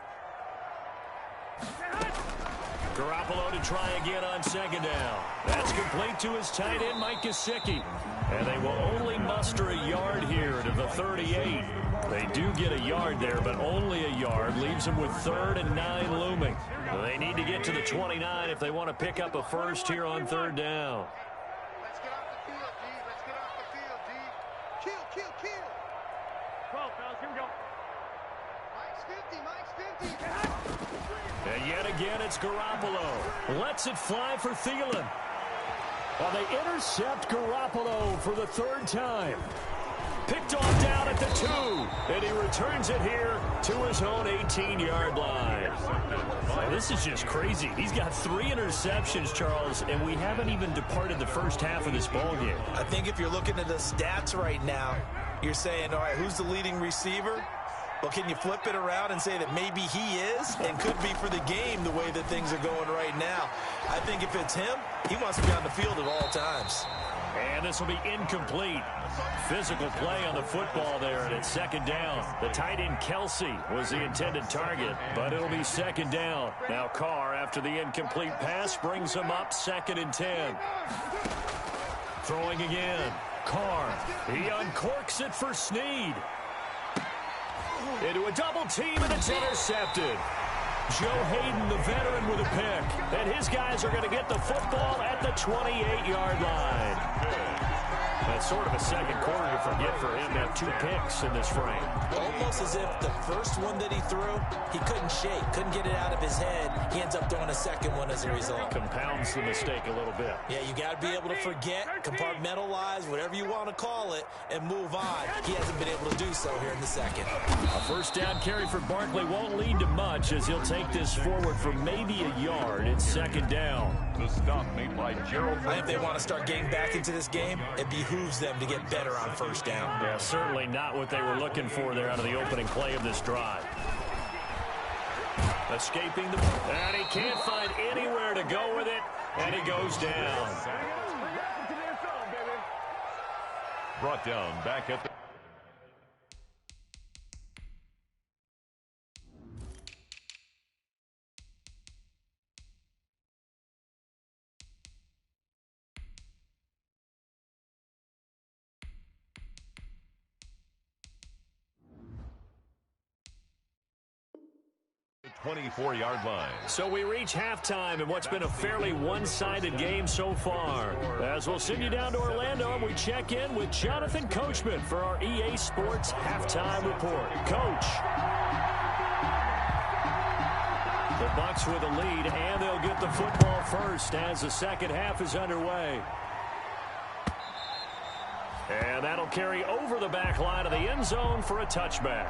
Speaker 8: Garoppolo to try again on second down. That's complete to his tight end, Mike Gesicki. And they will only muster a yard here to the 38. They do get a yard there, but only a yard. Leaves them with 3rd and 9 looming. They need to get to the 29 if they want to pick up a first here on 3rd down.
Speaker 4: Let's get off the field, D. Let's get off the field, D. Kill. 12, fellas, here we go. Mike's 50.
Speaker 8: And yet again, it's Garoppolo. Lets it fly for Thielen. Well, they intercept Garoppolo for the 3rd time. Picked off down at the 2, and he returns it here to his own 18-yard line. Well, this is just crazy. He's got 3 interceptions, Charles, and we haven't even departed the first half of this ballgame.
Speaker 9: I think if you're looking at the stats right now, you're saying, all right, who's the leading receiver? Well, can you flip it around and say that maybe he is and could be for the game the way that things are going right now? I think if it's him, he wants to be on the field at all times.
Speaker 8: And this will be incomplete. Physical play on the football there, and it's 2nd down. The tight end Kelsey was the intended target, but it'll be 2nd down. Now Carr, after the incomplete pass, brings him up 2nd and 10. Throwing again. Carr, he uncorks it for Snead. Into a double team, and it's intercepted. Joe Hayden, the veteran, with a pick. And his guys are going to get the football at the 28-yard line. That's sort of a second quarter to forget for him to have 2 picks in this frame.
Speaker 9: Almost as if the first one that he threw, he couldn't shake, couldn't get it out of his head. He ends up throwing a second one as a result.
Speaker 8: Compounds the mistake a little bit.
Speaker 9: Yeah, you got to be able to forget, compartmentalize, whatever you want to call it, and move on. He hasn't been able to do so here in the second.
Speaker 8: A first down carry for Barkley won't lead to much as he'll take this forward for maybe a yard. It's 2nd down.
Speaker 6: The stop made by Gerald.
Speaker 9: I think if they want to start getting back into this game, it behooves them to get better on first down.
Speaker 8: Yeah, certainly not what they were looking for there out of the opening play of this drive. Escaping the... And he can't find anywhere to go with it, and he goes down.
Speaker 6: Brought down back at the... 24-yard line.
Speaker 8: So we reach halftime in what's been a fairly one-sided game so far. As we'll send you down to Orlando, and we check in with Jonathan Coachman for our EA Sports Halftime Report. Coach. The Bucs with a lead, and they'll get the football first as the second half is underway. And that'll carry over the back line of the end zone for a touchback.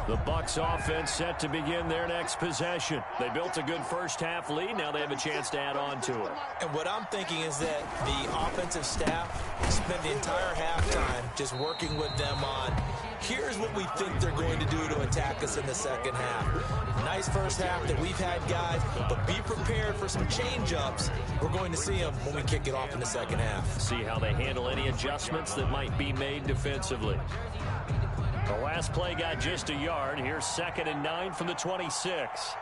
Speaker 8: The Bucs offense set to begin their next possession. They built a good first-half lead. Now they have a chance to add on to it.
Speaker 9: And what I'm thinking is that the offensive staff spent the entire halftime just working with them on, here's what we think they're going to do to attack us in the second half. Nice first half that we've had, guys, but be prepared for some change-ups. We're going to see them when we kick it off in the second half.
Speaker 8: See how they handle any adjustments that might be made defensively. The last play got just a yard. Here's 2nd and 9 from the 26.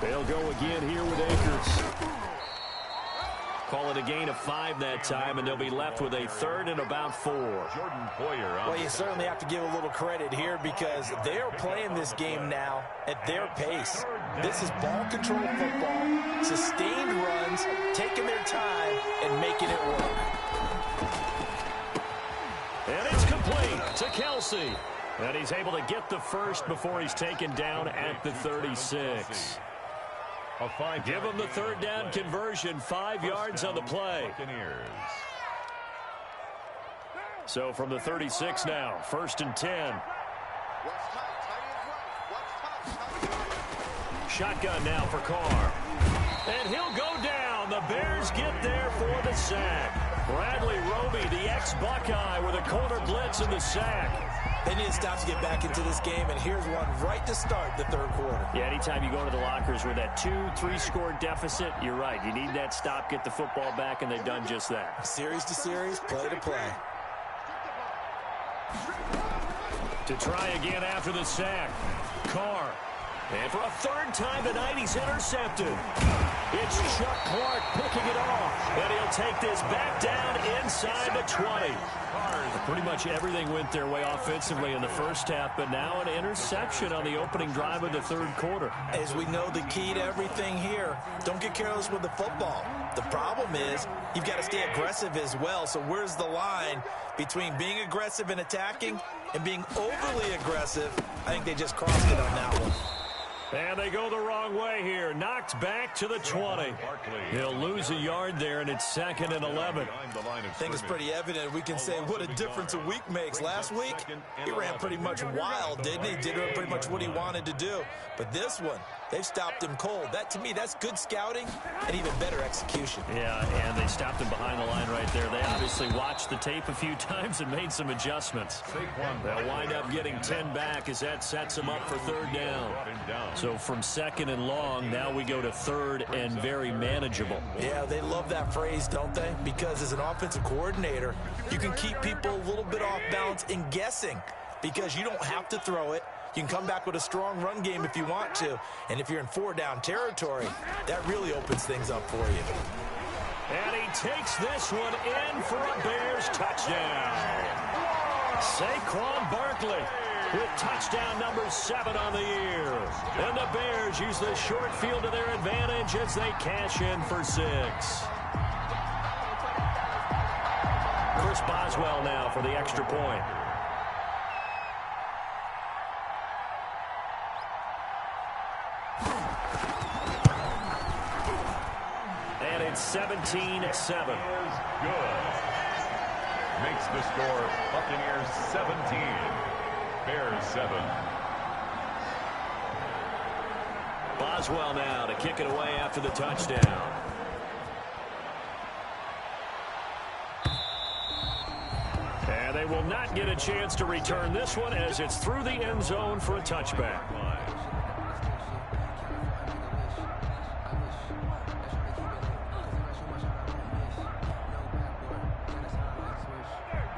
Speaker 8: They'll go again here with Akers. Call it a gain of 5 that time, and they'll be left with a 3rd and about 4.
Speaker 6: Jordan Poyer.
Speaker 9: Well, you certainly have to give a little credit here because they're playing this game now at their pace. This is ball control football, sustained runs, taking their time, and making it work.
Speaker 8: And it's complete to Kelsey. And he's able to get the first before he's taken down at the 36. Give him the 3rd down conversion, 5 yards on the play. So from the 36 now, 1st and 10. Shotgun now for Carr. And he'll go down. The Bears get there for the sack. Bradley Roby, the ex-Buckeye, with a corner blitz in the sack.
Speaker 9: They need to stop to get back into this game, and here's one right to start the 3rd quarter.
Speaker 8: Yeah, anytime you go to the lockers with that 2-3 score deficit, you're right. You need that stop, get the football back, and they've done just that.
Speaker 9: Series to series, play to play.
Speaker 8: To try again after the sack. Carr. And for a 3rd time tonight, he's intercepted. It's Chuck Clark picking it off. And he'll take this back down inside the 20. Pretty much everything went their way offensively in the first half, but now an interception on the opening drive of the 3rd quarter.
Speaker 9: As we know, the key to everything here, don't get careless with the football. The problem is you've got to stay aggressive as well. So where's the line between being aggressive and attacking and being overly aggressive? I think they just crossed it on that one.
Speaker 8: And they go the wrong way here. Knocked back to the 20. He'll lose a yard there, and it's 2nd and 11.
Speaker 9: I think it's pretty evident. We can say what a difference a week makes. Last week, he ran pretty much wild, didn't he? Did pretty much what he wanted to do. But this one, they've stopped him cold. That, to me, that's good scouting and even better execution.
Speaker 8: Yeah, and they stopped him behind the line right there. They obviously watched the tape a few times and made some adjustments. They'll wind up getting 10 back as that sets them up for 3rd down. So from 2nd and long, now we go to 3rd and very manageable.
Speaker 9: Yeah, they love that phrase, don't they? Because as an offensive coordinator, you can keep people a little bit off balance in guessing because you don't have to throw it. You can come back with a strong run game if you want to. And if you're in 4-down territory, that really opens things up for you.
Speaker 8: And he takes this one in for a Bears touchdown. Saquon Barkley with touchdown number 7 on the year. And the Bears use the short field to their advantage as they cash in for 6. Chris Boswell now for the extra point. And it's 17-7.
Speaker 6: Good. Makes the score Buccaneers 17. Bears 7.
Speaker 8: Boswell now to kick it away after the touchdown. And they will not get a chance to return this one as it's through the end zone for a touchback.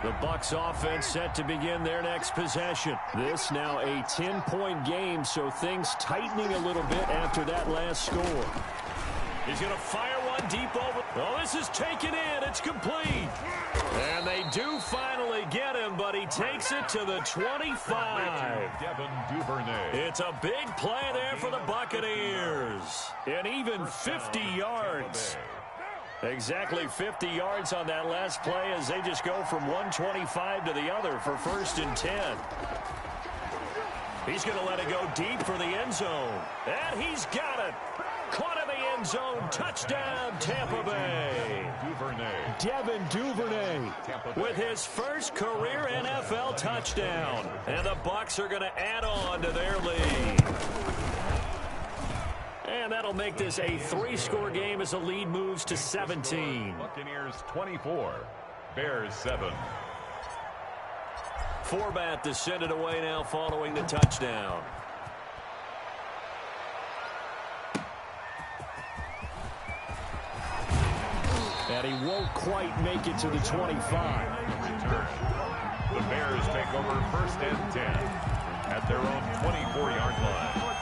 Speaker 8: The Bucks offense set to begin their next possession. This now a 10-point game, so things tightening a little bit after that last score. He's going to fire one deep over. Oh, this is taken in. It's complete. And they do finally get him, but he takes it to the 25. It's a big play there for the Buccaneers. And even 50 yards. Exactly 50 yards on that last play as they just go from 125 to the other for 1st and 10. He's going to let it go deep for the end zone. And he's got it. Caught in the end zone. Touchdown, Tampa Bay. Devin Duvernay with his first career NFL touchdown. And the Bucs are going to add on to their lead. And that'll make this a 3-score game as the lead moves to 17.
Speaker 6: Buccaneers 24, Bears 7.
Speaker 8: Forbat to send it away now following the touchdown. And he won't quite make it to the 25.
Speaker 6: Return. The Bears take over 1st and 10 at their own 24-yard line.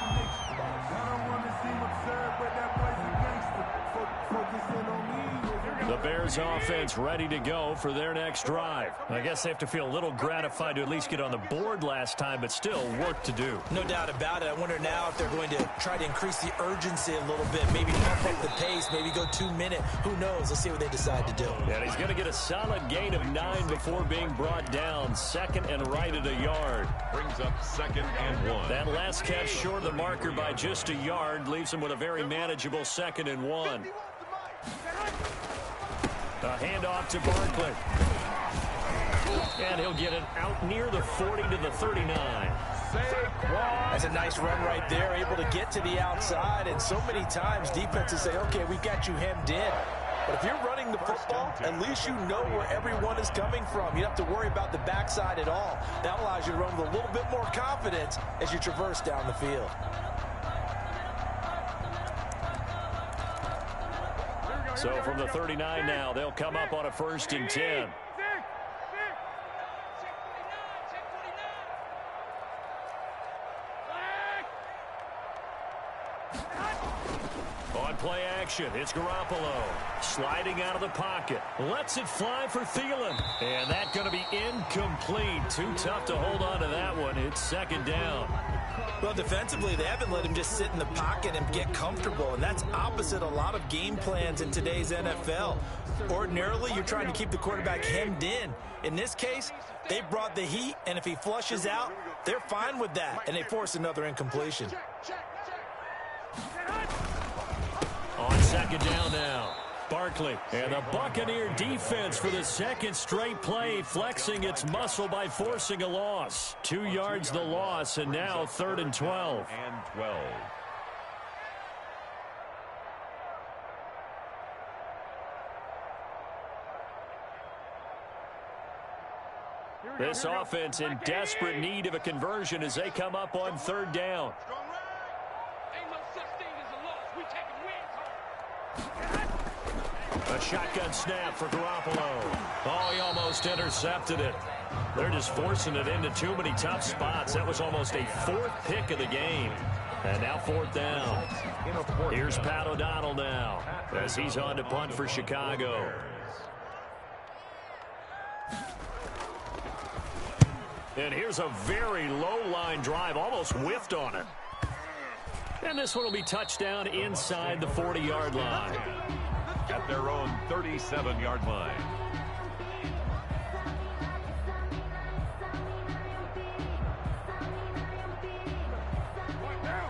Speaker 8: The Bears offense ready to go for their next drive. I guess they have to feel a little gratified to at least get on the board last time, but still work to do.
Speaker 9: No doubt about it. I wonder now if they're going to try to increase the urgency a little bit, maybe pump up the pace, maybe go 2-minute. Who knows? Let's see what they decide to do.
Speaker 8: And he's going to get a solid gain of 9 before being brought down. 2nd and right at a yard.
Speaker 6: Brings up 2nd and 1.
Speaker 8: That last catch short of the marker by just a yard leaves him with a very manageable 2nd and 1. A handoff to Barkley. And he'll get it out near the 40 to the 39.
Speaker 9: That's a nice run right there, able to get to the outside. And so many times defenses say, okay, we've got you hemmed in. But if you're running the football, at least you know where everyone is coming from. You don't have to worry about the backside at all. That allows you to run with a little bit more confidence as you traverse down the field.
Speaker 8: So from the 39 now, they'll come up on a 1st and 10. On play action, it's Garoppolo. Sliding out of the pocket. Lets it fly for Thielen. And that's going to be incomplete. Too tough to hold on to that one. It's 2nd down.
Speaker 9: Well, defensively, they haven't let him just sit in the pocket and get comfortable, and that's opposite a lot of game plans in today's NFL. Ordinarily, you're trying to keep the quarterback hemmed in. In this case, they brought the heat, and if he flushes out, they're fine with that, and they force another incompletion.
Speaker 8: On 2nd down now, Barkley. And the Buccaneer defense for the 2nd straight play, flexing its muscle by forcing a loss. 2 yards the loss, and now 3rd and 12.
Speaker 6: And 12.
Speaker 8: This offense in desperate need of a conversion as they come up on 3rd down. A shotgun snap for Garoppolo. Oh, he almost intercepted it. They're just forcing it into too many tough spots. That was almost a 4th pick of the game. And now 4th down. Here's Pat O'Donnell now as he's on to punt for Chicago. And here's a very low-line drive, almost whiffed on it. And this one will be touchdown inside the 40-yard line.
Speaker 6: At their own 37-yard line.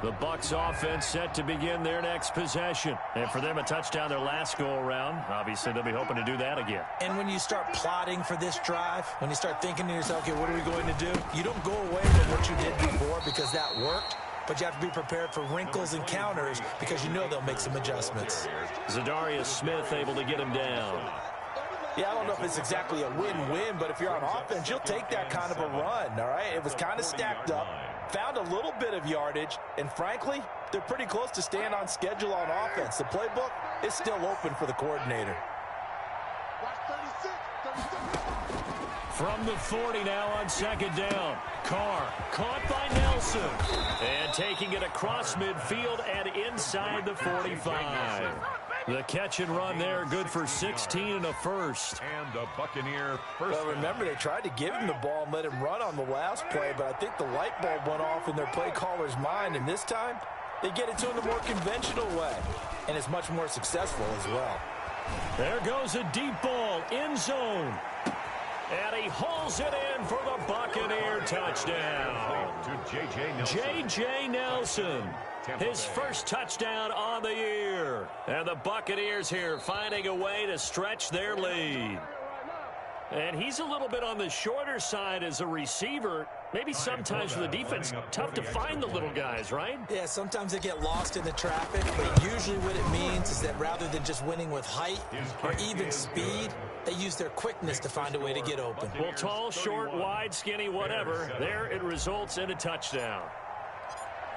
Speaker 8: The Bucs offense set to begin their next possession. And for them, a touchdown their last go-around. Obviously, they'll be hoping to do that again.
Speaker 9: And when you start plotting for this drive, when you start thinking to yourself, okay, what are we going to do? You don't go away from what you did before because that worked. But you have to be prepared for wrinkles and counters because you know they'll make some adjustments.
Speaker 8: Zadarius Smith able to get him down.
Speaker 9: Yeah, I don't know if it's exactly a win-win, but if you're on offense, you'll take that kind of a run, all right? It was kind of stacked up, found a little bit of yardage, and frankly, they're pretty close to staying on schedule on offense. The playbook is still open for the coordinator.
Speaker 8: From the 40 now on second down. Carr caught by Nelson. And taking it across midfield and inside the 45. The catch and run there, good for 16 and a first.
Speaker 6: And the Buccaneer first.
Speaker 9: Well, remember, they tried to give him the ball and let him run on the last play, but I think the light bulb went off in their play caller's mind, and this time they get it to him the more conventional way, and it's much more successful as well.
Speaker 8: There goes a deep ball, end zone. And he hauls it in for the Buccaneer touchdown.
Speaker 6: To J.J. Nelson.
Speaker 8: J.J. Nelson. His first touchdown on the year. And the Buccaneers here finding a way to stretch their lead. And he's a little bit on the shorter side as a receiver. Maybe sometimes for the defense, tough to find the little guys, right?
Speaker 9: Yeah, sometimes they get lost in the traffic, but usually what it means is that rather than just winning with height or even speed, they use their quickness to find a way to get open.
Speaker 8: Well, tall, short, wide, skinny, whatever, there it results in a touchdown.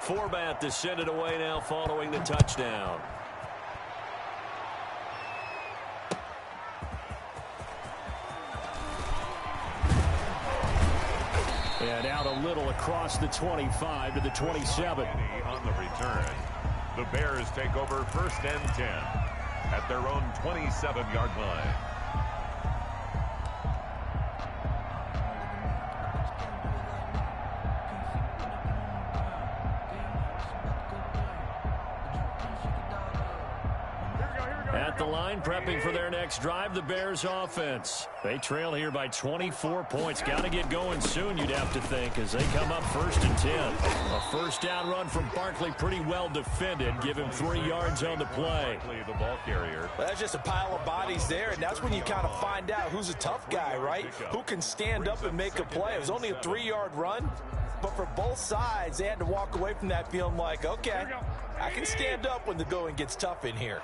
Speaker 8: Forbat to send it away now following the touchdown. And out a little across the 25 to the 27.
Speaker 6: On the return. The Bears take over first and 10 at their own 27-yard line.
Speaker 8: At the line, prepping for their next drive, the Bears offense. They trail here by 24 points. Got to get going soon, you'd have to think, as they come up first and 10. A first down run from Barkley, pretty well defended. Give him 3 yards on the play.
Speaker 6: The ball carrier.
Speaker 9: Well, that's just a pile of bodies there, and that's when you kind of find out who's a tough guy, right? Who can stand up and make a play. It was only a 3-yard run, but for both sides, they had to walk away from that feeling like, okay, I can stand up when the going gets tough in here.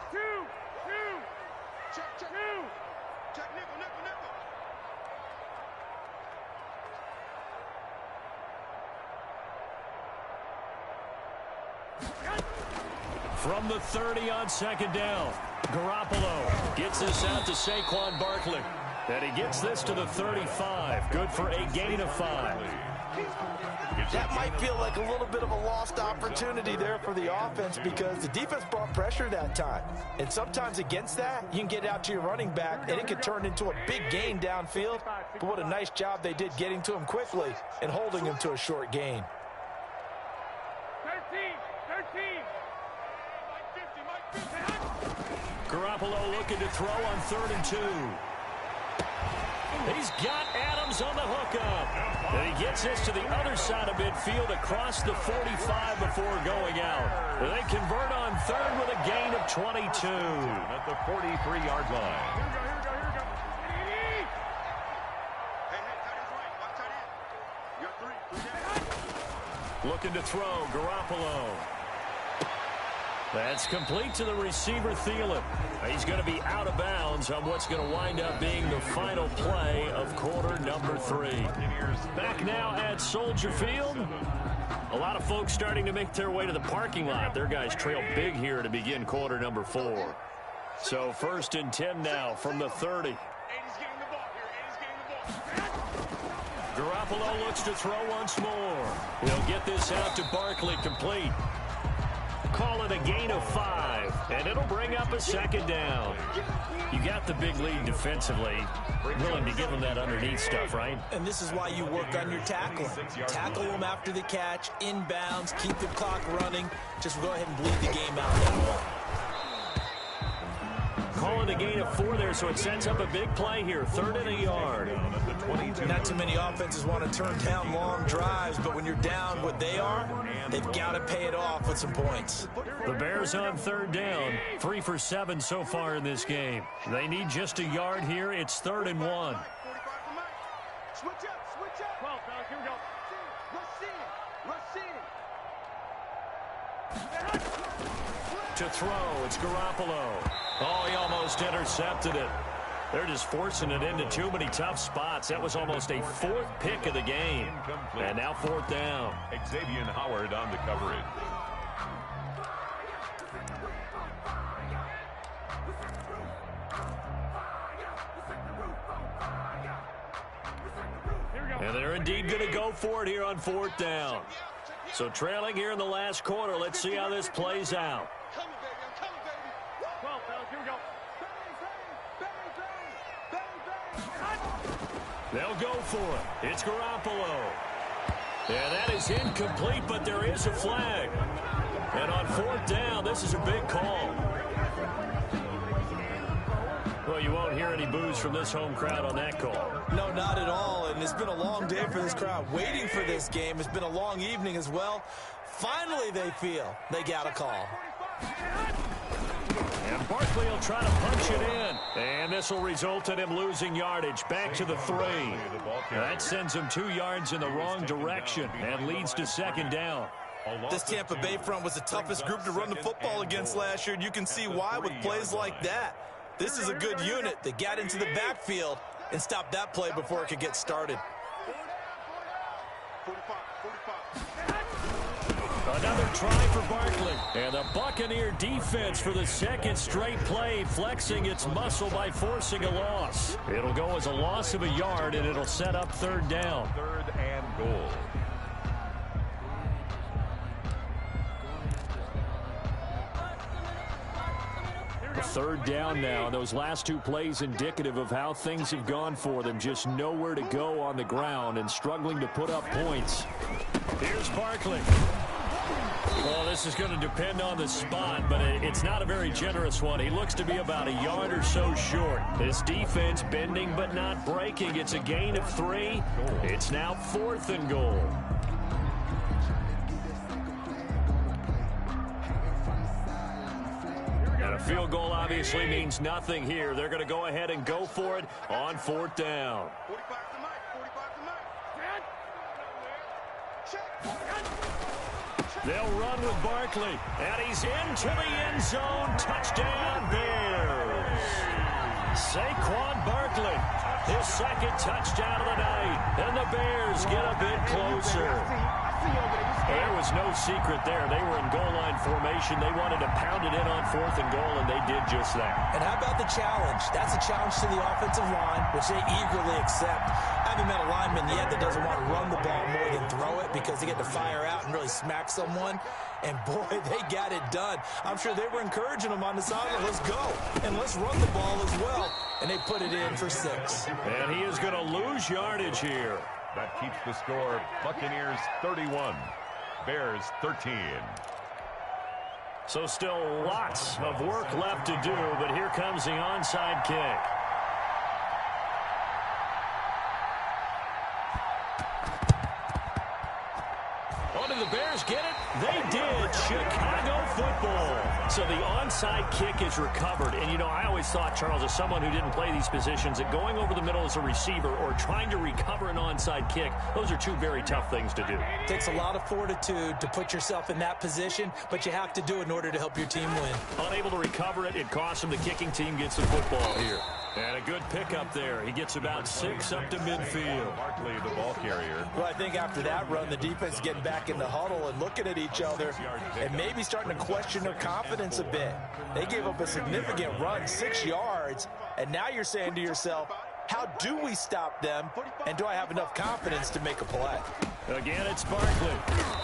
Speaker 8: From the 30 on second down, Garoppolo gets this out to Saquon Barkley. And he gets this to the 35. Good for a gain of 5.
Speaker 9: That might feel like a little bit of a lost opportunity there for the offense because the defense brought pressure that time. And sometimes against that, you can get out to your running back, and it could turn into a big gain downfield. But what a nice job they did getting to him quickly and holding him to a short gain.
Speaker 2: 13.
Speaker 8: Garoppolo looking to throw on 3rd and 2. He's got Adams on the hookup. And he gets this to the other side of midfield across the 45 before going out. They convert on 3rd with a gain of 22.
Speaker 6: At the 43-yard line.
Speaker 8: Looking to throw, Garoppolo. That's complete to the receiver, Thielen. He's going to be out of bounds on what's going to wind up being the final play of quarter number 3. Back now at Soldier Field. A lot of folks starting to make their way to the parking lot. Their guys trail big here to begin quarter number 4. So 1st and 10 now from the 30. Garoppolo looks to throw once more. He'll get this out to Barkley, complete. Call it a gain of 5, and it'll bring up a 2nd down. You got the big lead defensively. Willing to give them that underneath stuff, right?
Speaker 9: And this is why you work on your tackling. Tackle them after the catch, inbounds, keep the clock running. Just go ahead and bleed the game out that way.
Speaker 8: Call it a gain of 4 there, so it sets up a big play here. 3rd and a yard.
Speaker 9: Not too many offenses want to turn down long drives, but when you're down what they are, they've got to pay it off with some points.
Speaker 8: The Bears on 3rd down. 3 for 7 so far in this game. They need just a yard here. It's 3rd and 1.
Speaker 2: Switch up. 12, fellas, here we go. Rush in.
Speaker 8: To throw, it's Garoppolo. Oh, he almost intercepted it. They're just forcing it into too many tough spots. That was almost a 4th pick of the game. And now 4th down.
Speaker 6: Xavier Howard on the coverage.
Speaker 8: And they're indeed going to go for it here on 4th down. So trailing here in the last quarter. Let's see how this plays out. They'll go for it. It's Garoppolo. And that is incomplete, but there is a flag. And on 4th down, this is a big call. Well, you won't hear any boos from this home crowd on that call.
Speaker 9: No, not at all. And it's been a long day for this crowd waiting for this game. It's been a long evening as well. Finally, they feel they got a call.
Speaker 8: And Barkley will try to punch it in. And this will result in him losing yardage. Back to the 3. That sends him 2 yards in the wrong direction and leads to 2nd down.
Speaker 9: This Tampa Bay front was the toughest group to run the football against last year, and you can see why with plays like that. This is a good unit that got into the backfield and stopped that play before it could get started.
Speaker 8: Another try for Barkley. And the Buccaneer defense for the 2nd straight play, flexing its muscle by forcing a loss. It'll go as a loss of a yard, and it'll set up 3rd down.
Speaker 6: 3rd and goal.
Speaker 8: Third down now, and those last 2 plays indicative of how things have gone for them. Just nowhere to go on the ground and struggling to put up points. Here's Barkley. Well, this is going to depend on the spot, but it's not a very generous one. He looks to be about a yard or so short. This defense bending but not breaking. It's a gain of 3. It's now 4th and goal. And a field goal obviously means nothing here. They're going to go ahead and go for it on 4th down. They'll run with Barkley, and he's into the end zone. Touchdown, Bears. Saquon Barkley, his 2nd touchdown of the night, and the Bears get a bit closer. There was no secret there. They were in goal line formation. They wanted to pound it in on 4th and goal, and they did just that.
Speaker 9: And how about the challenge? That's a challenge to the offensive line, which they eagerly accept. I haven't met a lineman yet that doesn't want to run the ball more than throw it because they get to fire out and really smack someone. And, boy, they got it done. I'm sure they were encouraging them on the sideline. Let's go, and let's run the ball as well. And they put it in for 6.
Speaker 8: And he is going to lose yardage here.
Speaker 6: That keeps the score. Buccaneers 31. Bears 13.
Speaker 8: So still lots of work left to do, but here comes the onside kick. Oh, did the Bears get it? They did. Chicago football. So the onside kick is recovered. And, you know, I always thought, Charles, as someone who didn't play these positions, that going over the middle as a receiver or trying to recover an onside kick, those are 2 very tough things to do.
Speaker 9: It takes a lot of fortitude to put yourself in that position, but you have to do it in order to help your team win.
Speaker 8: Unable to recover it, it costs them. The kicking team gets the football here. And a good pickup there. He gets about 6 up to midfield.
Speaker 6: Barkley, the ball carrier.
Speaker 9: Well, I think after that run, the defense is getting back in the huddle and looking at each other and maybe starting to question their confidence a bit. They gave up a significant run, 6 yards, and now you're saying to yourself, how do we stop them, and do I have enough confidence to make a play?
Speaker 8: Again, it's Barkley.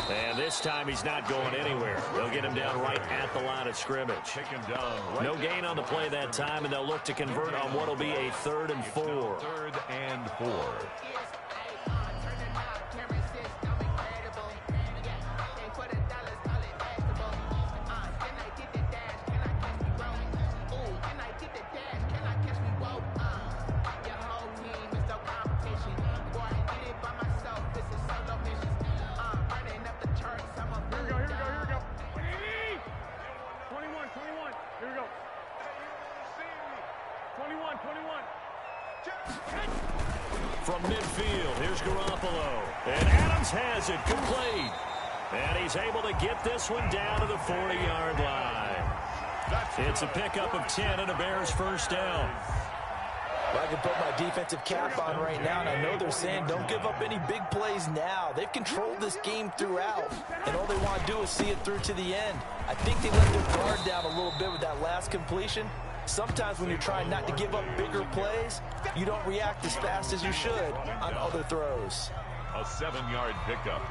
Speaker 8: And this time he's not going anywhere. They'll get him down right at the line of scrimmage.
Speaker 6: Take him down. Right.
Speaker 8: No gain on the play that time, and they'll look to convert on what will be a 3rd and 4.
Speaker 6: 3rd and 4.
Speaker 8: From midfield, here's Garoppolo. And Adams has it complete. And he's able to get this one down to the 40-yard line. It's a pickup of 10 and a Bears 1st down.
Speaker 9: Well, I can put my defensive cap on right now, and I know they're saying don't give up any big plays now. They've controlled this game throughout, and all they want to do is see it through to the end. I think they let their guard down a little bit with that last completion, sometimes when you're trying not to give up bigger plays, you don't react as fast as you should on other throws.
Speaker 6: A 7-yard pickup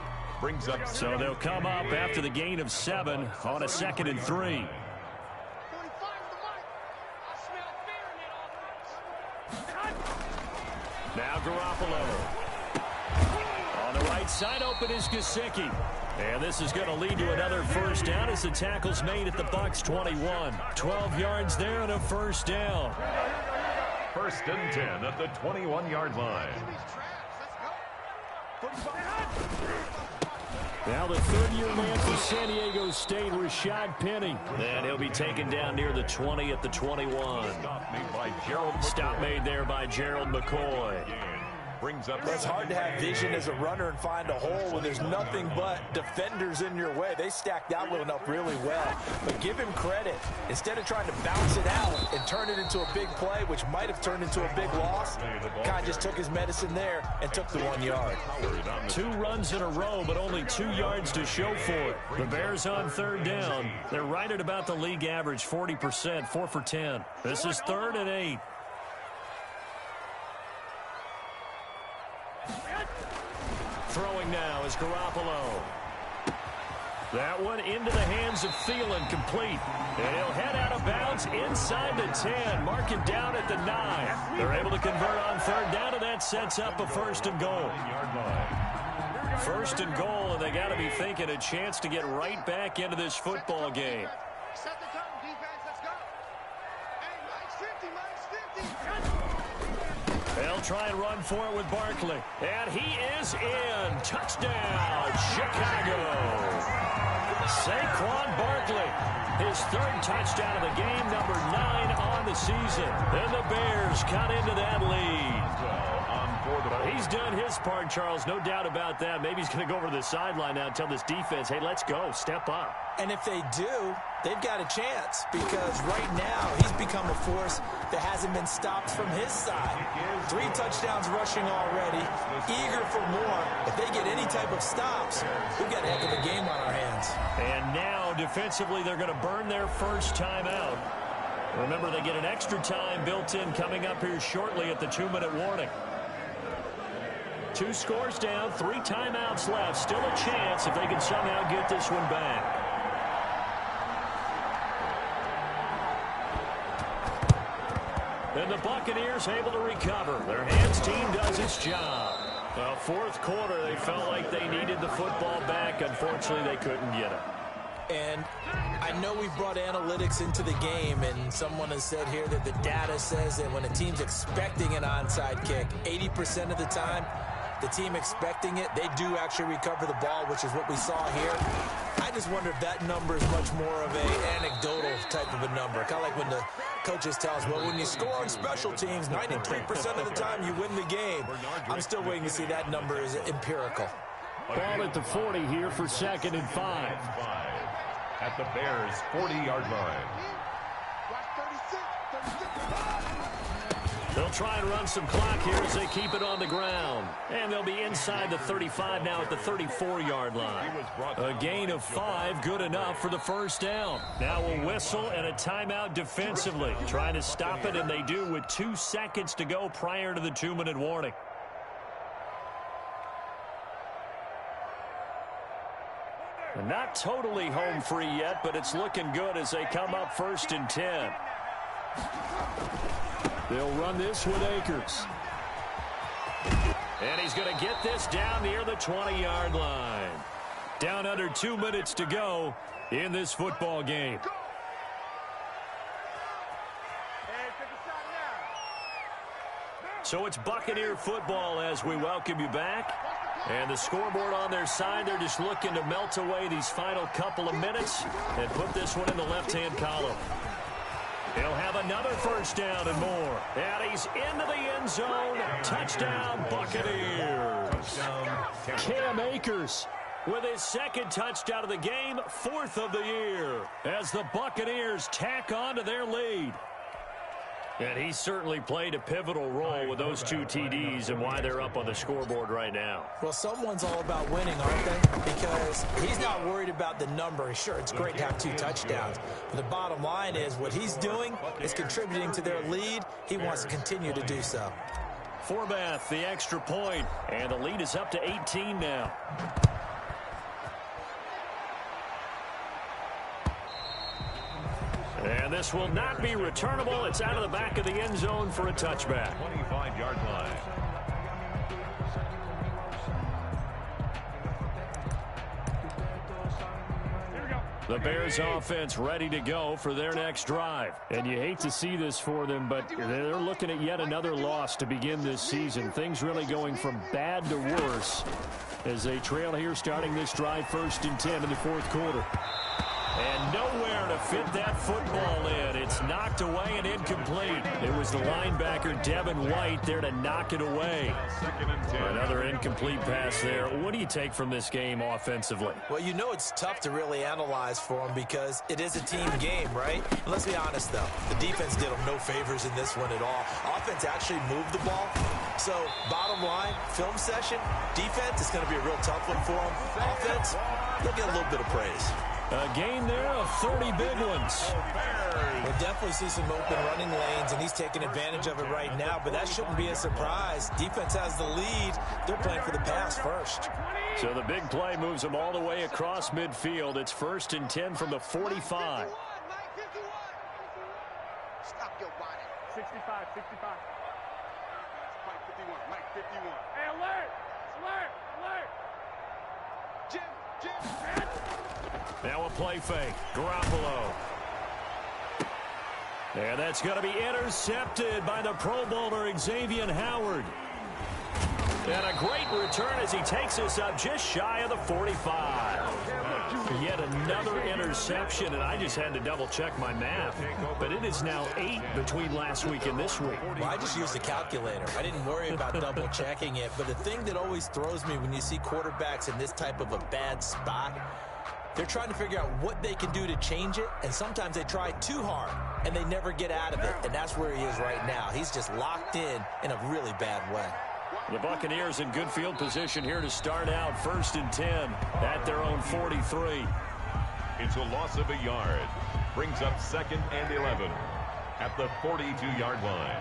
Speaker 6: brings up.
Speaker 8: So they'll come up after the gain of 7 on a 2nd and 3. Now Garoppolo. On the right side, open is Gesicki. And this is going to lead to another first down as the tackle's made at the Bucs 21. 12 yards there and a first down.
Speaker 6: 1st and 10 at the 21-yard line.
Speaker 8: Now the third-year man for San Diego State, Rashad Penny. And he'll be taken down near the 20 at the 21. Stop made there by Gerald McCoy.
Speaker 6: Brings up.
Speaker 9: It's hard to have vision as a runner and find a hole when there's nothing but defenders in your way. They stacked that one up really well. But give him credit. Instead of trying to bounce it out and turn it into a big play, which might have turned into a big loss, kind of just took his medicine there and took the 1 yard.
Speaker 8: 2 runs in a row, but only 2 yards to show for it. The Bears on 3rd down. They're right at about the league average, 40%, 4 for 10. This is 3rd and 8. Throwing now is Garoppolo. That one into the hands of Thielen, complete. And he'll head out of bounds inside the 10. Mark it down at the 9. They're able to convert on 3rd down, and that sets up a 1st and goal. 1st and goal, and they got to be thinking a chance to get right back into this football game.
Speaker 4: Set the tone, defense, let's go. Hey, minus 50, minus 50.
Speaker 8: They'll try and run for it with Barkley. And he is in. Touchdown, Chicago. Saquon Barkley, his 3rd touchdown of the game, number 9 on the season. And the Bears cut into that lead. He's done his part, Charles, no doubt about that. Maybe he's going to go over to the sideline now and tell this defense, hey, let's go, step up.
Speaker 9: And if they do, they've got a chance because right now he's become a force that hasn't been stopped from his side. 3 touchdowns rushing already, eager for more. If they get any type of stops, we've got a heck of a game on our hands.
Speaker 8: And now, defensively, they're going to burn their first time out. Remember, they get an extra time built in coming up here shortly at the 2-minute warning. 2 scores down, 3 timeouts left. Still a chance if they can somehow get this one back. And the Buccaneers able to recover. Their hands team does its job. Well, 4th quarter, they felt like they needed the football back. Unfortunately, they couldn't get it.
Speaker 9: And I know we've brought analytics into the game, and someone has said here that the data says that when a team's expecting an onside kick, 80% of the time, the team expecting it, they do actually recover the ball, which is what we saw here. I just wonder if that number is much more of an anecdotal type of a number. Kind of like when the coaches tell us, well, when you score on special teams, 93% of the time you win the game. I'm still waiting to see that number is empirical.
Speaker 8: Ball at the 40 here for 2nd and 5.
Speaker 6: At the Bears' 40-yard line.
Speaker 8: They'll try and run some clock here as they keep it on the ground. And they'll be inside the 35 now at the 34-yard line. A gain of 5, good enough for the first down. Now a whistle and a timeout defensively. Trying to stop it, and they do with 2 seconds to go prior to the 2-minute warning. Not totally home free yet, but it's looking good as they come up 1st and 10. They'll run this with Akers. And he's going to get this down near the 20-yard line. Down under 2 minutes to go in this football game. So it's Buccaneer football as we welcome you back. And the scoreboard on their side, they're just looking to melt away these final couple of minutes and put this one in the left-hand column. He'll have another first down and more. And he's into the end zone. Touchdown, Buccaneers. Cam Akers with his 2nd touchdown of the game, 4th of the year, as the Buccaneers tack on to their lead. And he certainly played a pivotal role with those 2 TDs and why they're up on the scoreboard right now.
Speaker 9: Well, someone's all about winning, aren't they? Because he's not worried about the number. Sure, it's great to have 2 touchdowns. But the bottom line is what he's doing is contributing to their lead. He wants to continue to do so.
Speaker 8: Forbath, the extra point, and the lead is up to 18 now. And this will not be returnable. It's out of the back of the end zone for a touchback.
Speaker 6: 25-yard line.
Speaker 8: The Bears offense ready to go for their next drive. And you hate to see this for them, but they're looking at yet another loss to begin this season. Things really going from bad to worse as they trail here starting this drive 1st and 10 in the 4th quarter. And nowhere to fit that football in. It's knocked away and incomplete. It was the linebacker, Devin White, there to knock it away. Another incomplete pass there. What do you take from this game offensively?
Speaker 9: Well, you know it's tough to really analyze for them because it is a team game, right? And let's be honest, though. The defense did them no favors in this one at all. Offense actually moved the ball. So, bottom line, film session, defense is going to be a real tough one for them. Offense, they'll get a little bit of praise.
Speaker 8: A gain there of 30 big ones.
Speaker 9: We'll definitely see some open running lanes, and he's taking advantage of it right now, but that shouldn't be a surprise. Defense has the lead. They're playing for the pass first.
Speaker 8: So the big play moves them all the way across midfield. It's 1st and 10 from the 45.
Speaker 10: Stop your bonnet. 65, 65. Mike 51, Mike 51. Hey, alert! Alert! Alert! Jim!
Speaker 8: Now a play fake. Garoppolo. And that's going to be intercepted by the Pro Bowler, Xavier Howard. And a great return as he takes us up just shy of the 45. Yet another interception, and I just had to double-check my math. But it is now 8 between last week and this week.
Speaker 9: Well, I just used a calculator. I didn't worry about double-checking it. But the thing that always throws me when you see quarterbacks in this type of a bad spot, they're trying to figure out what they can do to change it, and sometimes they try too hard, and they never get out of it, and that's where he is right now. He's just locked in a really bad way.
Speaker 8: The Buccaneers in good field position here to start out 1st and 10 at their own 43.
Speaker 6: It's a loss of a yard. Brings up 2nd and 11 at the 42-yard line.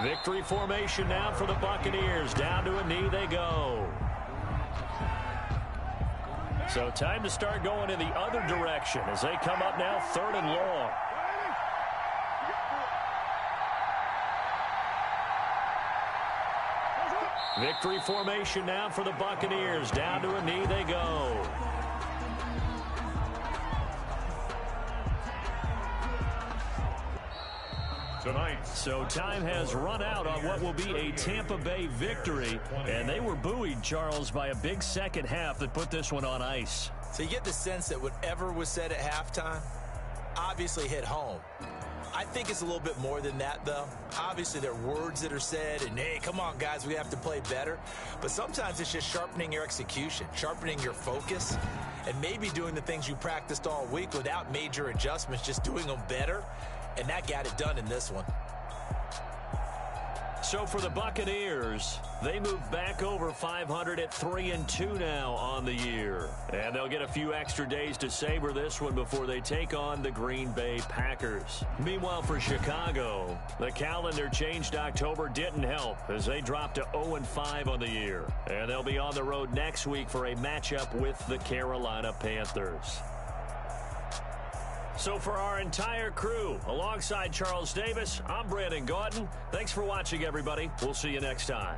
Speaker 8: Victory formation now for the Buccaneers. Down to a knee they go. So time to start going in the other direction as they come up now 3rd and long. Victory formation now for the Buccaneers. Down to a knee they go.
Speaker 6: Tonight.
Speaker 8: So time has run out on what will be a Tampa Bay victory. And they were buoyed, Charles, by a big second half that put this one on ice.
Speaker 9: So you get the sense that whatever was said at halftime obviously hit home. I think it's a little bit more than that, though. Obviously, there are words that are said, and, hey, come on, guys, we have to play better. But sometimes it's just sharpening your execution, sharpening your focus, and maybe doing the things you practiced all week without major adjustments, just doing them better. And that got it done in this one.
Speaker 8: So for the Buccaneers, they move back over 500 at 3-2 now on the year. And they'll get a few extra days to savor this one before they take on the Green Bay Packers. Meanwhile, for Chicago, the calendar changed October didn't help as they dropped to 0-5 on the year. And they'll be on the road next week for a matchup with the Carolina Panthers. So for our entire crew, alongside Charles Davis, I'm Brandon Gautin. Thanks for watching, everybody. We'll see you next time.